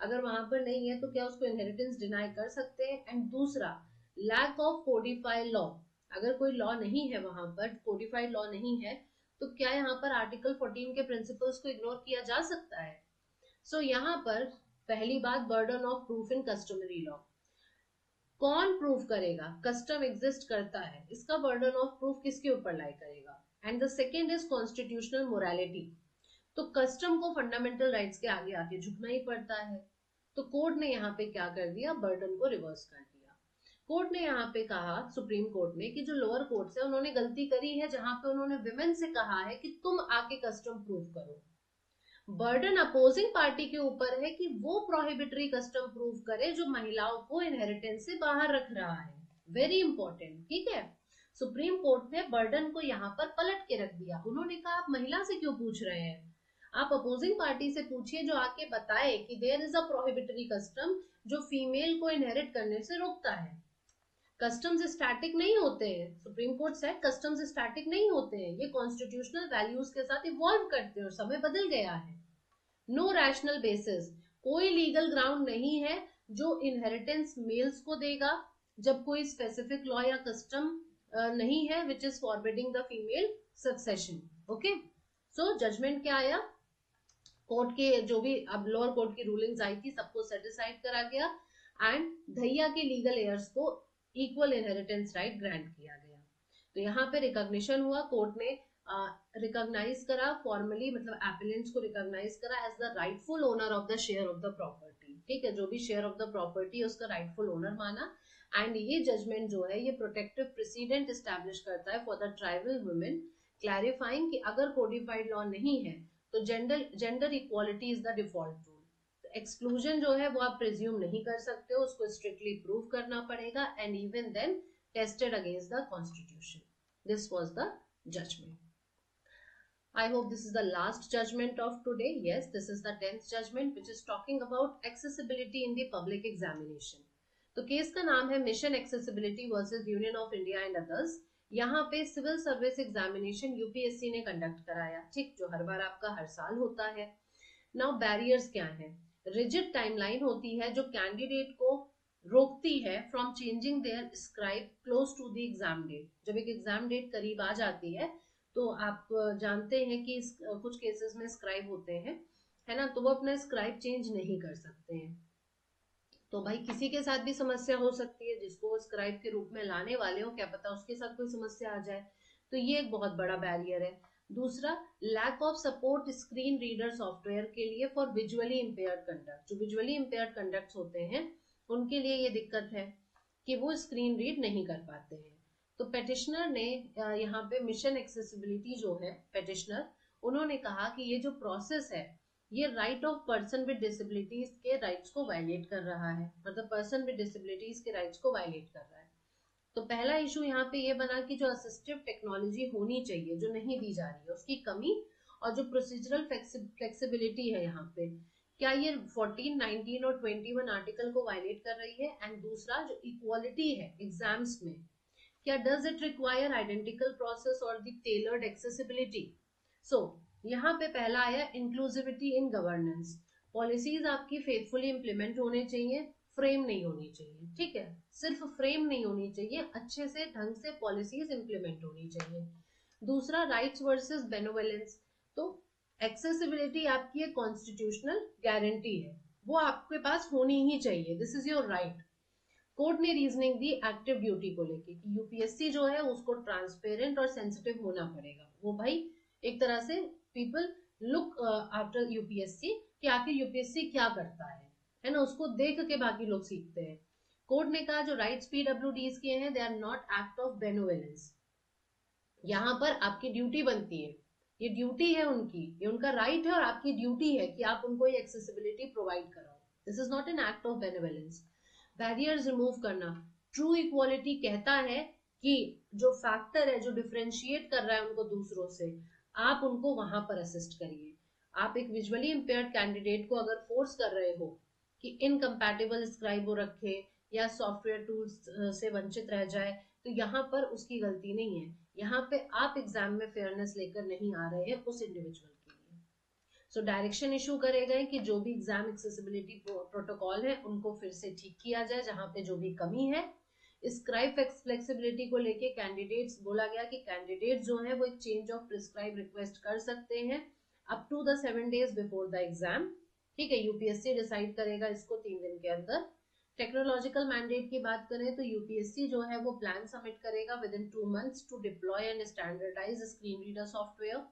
अगर वहां पर नहीं है तो क्या उसको इनहेरिटेंस डिनाई कर सकते हैं? एंड दूसरा, लैक ऑफ कोडिफाइड लॉ, अगर कोई लॉ नहीं है वहां पर, कोडिफाइड लॉ नहीं है, तो क्या यहाँ पर आर्टिकल 14 के प्रिंसिपल्स को इग्नोर किया जा सकता है? सो यहाँ पर पहली बात, burden of proof in customary law, कौन प्रूफ करेगा? कस्टम एग्जिस्ट करता है, इसका बर्डन ऑफ प्रूफ किसके ऊपर लाई करेगा? And the second is constitutional morality, तो कस्टम को फंडामेंटल राइट्स के आगे आके झुकना ही पड़ता है। तो कोर्ट ने यहाँ पे क्या कर दिया? बर्डन को रिवर्स कर दिया। कोर्ट ने यहाँ पे कहा, सुप्रीम कोर्ट ने, कि जो लोअर कोर्ट है उन्होंने गलती करी है जहां पे उन्होंने विमेन से कहा है कि तुम आके कस्टम प्रूफ करो। बर्डन अपोजिंग पार्टी के ऊपर है कि वो प्रोहिबिटरी कस्टम प्रूव करे जो महिलाओं को इनहेरिटेंस से बाहर रख रहा है। वेरी इंपॉर्टेंट, ठीक है। सुप्रीम कोर्ट ने बर्डन को यहाँ पर पलट के रख दिया। उन्होंने कहा आप महिला से क्यों पूछ रहे हैं, आप अपोजिंग पार्टी से पूछिए जो आके बताए कि there is a prohibitory custom जो फीमेल को इनहेरिट करने से रोकता है। कस्टम्स स्टैटिक नहीं होते हैं, सुप्रीम कोर्ट से कस्टम्स स्टैटिक नहीं होते हैं, ये कॉन्स्टिट्यूशनल वैल्यूज के साथ इवॉल्व करते हैं और समय बदल गया है। नो रैशनल बेसिस, कोई लीगल ग्राउंड नहीं है जो इनहेरिटेंस मेल्स को देगा जब कोई स्पेसिफिक लॉ या कस्टम नहीं है which is forbidding the female succession. Okay, so judgment क्या आया? कोर्ट के जो भी अब लोअर कोर्ट की रूलिंग्स आई थी सबको सेटिस्फाइड करा गया एंड धैया के लीगल एयर्स को इक्वल इनहेरिटेंस राइट ग्रांट किया गया। तो यहाँ पे रिकॉग्निशन हुआ, कोर्ट ने रिकॉग्नाइज करा फॉर्मली, मतलब एपिलेंट्स को रिकॉग्नाइज करा as the rightful owner of the share of the property. ठीक है, जो भी शेयर ऑफ द प्रॉपर्टी है उसका राइटफुल ओनर माना। एंड ये जजमेंट जो है ये प्रोटेक्टिव प्रेसिडेंट एस्टैब्लिश करता है for the tribal women, clarifying कि अगर कोडिफाइड लॉ नहीं है तो gender equality is the default rule. Exclusion जो है वो आप प्रिज्यूम नहीं कर सकते हो, उसको स्ट्रिक्टली प्रूव करना पड़ेगा and even then tested against the constitution. This was the judgment. I hope this is the last judgment of today. Yes, this is the 10th judgment which is talking about accessibility in the public examination. तो case का नाम है mission accessibility versus Union of India and others. यहाँ पे civil service examination UPSC ने conduct कराया, ठीक, जो हर बार आपका हर साल होता है। नाउ बैरियर्स क्या है? रिजिड टाइमलाइन होती है जो कैंडिडेट को रोकती है from changing their scribe close to the exam date. जब एक एग्जाम डेट करीब आ जाती है तो आप जानते हैं कि कुछ केसेस में स्क्राइब होते हैं, है ना, तो वो अपना स्क्राइब चेंज नहीं कर सकते हैं। तो भाई किसी के साथ भी समस्या हो सकती है, जिसको स्क्राइब के रूप में लाने वाले हो क्या पता उसके साथ कोई समस्या आ जाए, तो ये एक बहुत बड़ा बैरियर है। दूसरा, lack of support screen reader software के लिए फॉर विजुअली इम्पेयर्ड कंडक्ट। जो विजुअली इम्पेयर्ड कंडक्ट होते हैं उनके लिए ये दिक्कत है कि वो स्क्रीन रीड नहीं कर पाते हैं। तो पेटिशनर ने यहाँ पे मिशन एक्सेसिबिलिटी जो है, पेटिशनर उन्होंने कहा कि ये जो प्रोसेस है ये right of person with disabilities के राइट्स को वायलेट कर रहा है, मतलब पर्सन विद डिसेबिलिटीज के राइट्स को वायलेट कर रहा है। तो पहला इशू यहाँ पे ये बना कि जो असिस्टिव टेक्नोलॉजी होनी चाहिए जो नहीं दी जा रही है उसकी कमी, और जो प्रोसीजरल फ्लेक्सिबिलिटी है यहाँ पे क्या ये 14, 19 और 21 आर्टिकल को वायलेट कर रही है। एंड दूसरा, जो इक्वालिटी है एग्जाम्स में, क्या does it require identical process और द टेलर्ड एक्सेसिबिलिटी। सो यहाँ पे पहला आया इंक्लूसिविटी इन गवर्नेंस। पॉलिसीज आपकी फेथफुली इंप्लीमेंट होने चाहिए, फ्रेम नहीं होनी चाहिए, ठीक है, सिर्फ फ्रेम नहीं होनी चाहिए, अच्छे से ढंग से पॉलिसीज इंप्लीमेंट होनी चाहिए। दूसरा, राइट्स वर्सेस बेनोवेलेंस। तो एक्सेसिबिलिटी आपकी एक कॉन्स्टिट्यूशनल गारंटी है, वो आपके पास होनी ही चाहिए, this is your right. Court ने रीजनिंग दी एक्टिव ड्यूटी को लेके कि यूपीएससी जो है उसको ट्रांसपेरेंट और सेंसिटिव होना पड़ेगा। वो भाई एक तरह से पीपल लुक आफ्टर यूपीएससी कि आखिर यूपीएससी क्या करता है ना, उसको देख के बाकी लोग सीखते हैं। कोर्ट ने कहा जो राइट्स पीडब्ल्यूडीज के हैं they are not act of benevolence. यहाँ पर आपकी ड्यूटी बनती है, ये ड्यूटी है उनकी, ये उनका राइट है और आपकी ड्यूटी है कि आप उनको ये एक्सेसिबिलिटी प्रोवाइड कराओ। This is not an act of benevolence. Barriers remove करना, ट्रू इक्वालिटी कहता है कि जो फैक्टर है जो डिफरेंशिएट कर रहा है उनको दूसरों से, आप उनको वहां पर असिस्ट करिए। आप एक विजुअली इंपेयर्ड कैंडिडेट को अगर फोर्स कर रहे हो कि इनकम्पैटिबल स्क्राइब वो रखे या सॉफ्टवेयर टूल्स से वंचित रह जाए, तो यहाँ पर उसकी गलती नहीं है, यहाँ पे आप एग्जाम में फेयरनेस लेकर नहीं आ रहे हैं उस इंडिविजुअल के लिए। सो डायरेक्शन इशू करे गए कि जो भी एग्जाम एक्सेसिबिलिटी प्रोटोकॉल है उनको फिर से ठीक किया जाए जहां पे जो भी कमी है। स्क्राइब फ्लेक्सिबिलिटी को लेके कैंडिडेट्स बोला गया कि कैंडिडेट जो है वो एक चेंज ऑफ प्रिस्क्राइब रिक्वेस्ट कर सकते हैं up to the 7 days before the exam. ठीक है, यूपीएससी डिसाइड करेगा इसको 3 दिन के अंदर। टेक्नोलॉजिकल मैंडेट की बात करें तो यूपीएससी जो है वो प्लान सबमिट करेगा within 2 months to deploy and standardise screen reader software.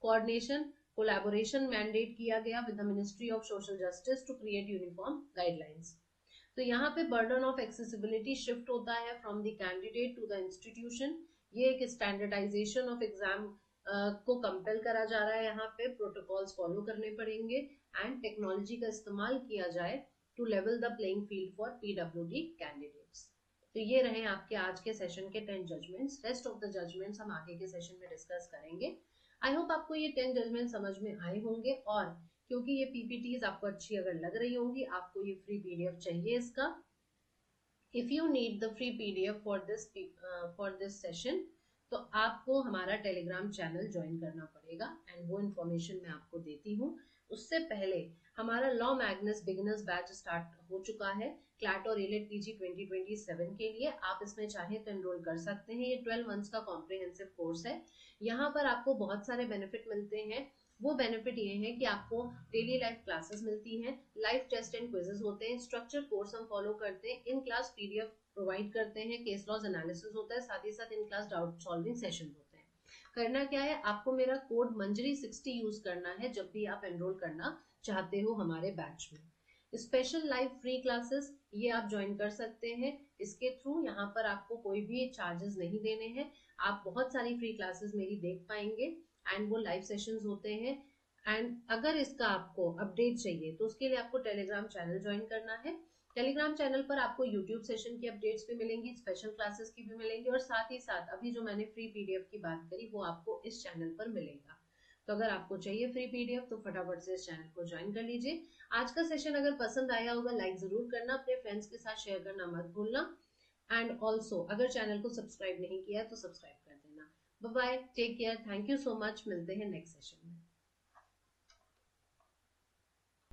Coordination collaboration mandate किया गया with the ministry of social justice to create uniform guidelines. तो यहाँ पे बर्डन ऑफ एक्सेसिबिलिटी शिफ्ट होता है from the candidate to the institution. ये एक standardisation of exam को कंपेल करा जा रहा है, यहाँ पे प्रोटोकॉल्स फॉलो करने पड़ेंगे एंड टेक्नोलॉजी का इस्तेमाल किया जाए to level the playing field for पीडब्ल्यूडी कैंडिडेट्स। तो ये रहे आपके आज के सेशन के 10 judgments. Rest of the judgments हम आगे के सेशन में डिस्कस करेंगे। आई होप आपको ये 10 जजमेंट समझ में आए होंगे, और क्योंकि ये पीपीटीज आपको अच्छी अगर लग रही होंगी, आपको ये फ्री पीडीएफ चाहिए इसका। If you need the free PDF for this session तो आपको हमारा टेलीग्राम चैनल ज्वाइन करना पड़ेगा एंड वो इन्फॉर्मेशन मैं आपको देती हूँ। उससे पहले हमारा law Magnus beginners batch start हो चुका है क्लैट और एलेट पीजी 2027 के लिए। आप इसमें चाहें तो एनरोल कर सकते हैं। ये 12 months का कॉम्प्रिहेंसिव कोर्स है। यहाँ पर आपको बहुत सारे बेनिफिट मिलते हैं। वो बेनिफिट ये है कि आपको डेली लाइफ क्लासेस मिलती हैं, लाइव टेस्ट एंड क्विजेस होते हैं, स्ट्रक्चर कोर्स हम फॉलो करते हैं, इन क्लास पीडीएफ प्रोवाइड करते हैं, केस लॉज एनालिसिस होता है, साथ ही साथ in class doubt solving session होते हैं। करना क्या है, आपको मेरा कोड मंजरी 60 यूज करना है जब भी आप एनरोल करना चाहते हो हमारे बैच में। स्पेशल लाइव फ्री क्लासेस ये आप ज्वाइन कर सकते हैं इसके थ्रू। यहाँ पर आपको कोई भी चार्जेस नहीं देने हैं। आप बहुत सारी फ्री क्लासेस मेरी देख पाएंगे एंड वो लाइव सेशंस होते हैं। एंड अगर इसका आपको अपडेट चाहिए तो उसके लिए आपको टेलीग्राम चैनल ज्वाइन करना है। टेलीग्राम चैनल पर आपको यूट्यूब सेशन की अपडेट्स भी मिलेंगी, स्पेशल क्लासेस की भी मिलेंगी, और साथ ही साथ अभी जो मैंने फ्री पीडीएफ की बात करी वो आपको इस चैनल पर मिलेगा। तो अगर आपको चाहिए फ्री पीडीएफ तो फटाफट से इस चैनल को ज्वाइन कर लीजिए। आज का सेशन अगर पसंद आया होगा लाइक जरूर करना, अपने फ्रेंड्स के साथ शेयर करना मत भूलना, एंड ऑल्सो अगर चैनल को सब्सक्राइब नहीं किया तो सब्सक्राइब कर देना। Bye bye, take care, thank you so much, मिलते हैं नेक्स्ट सेशन में।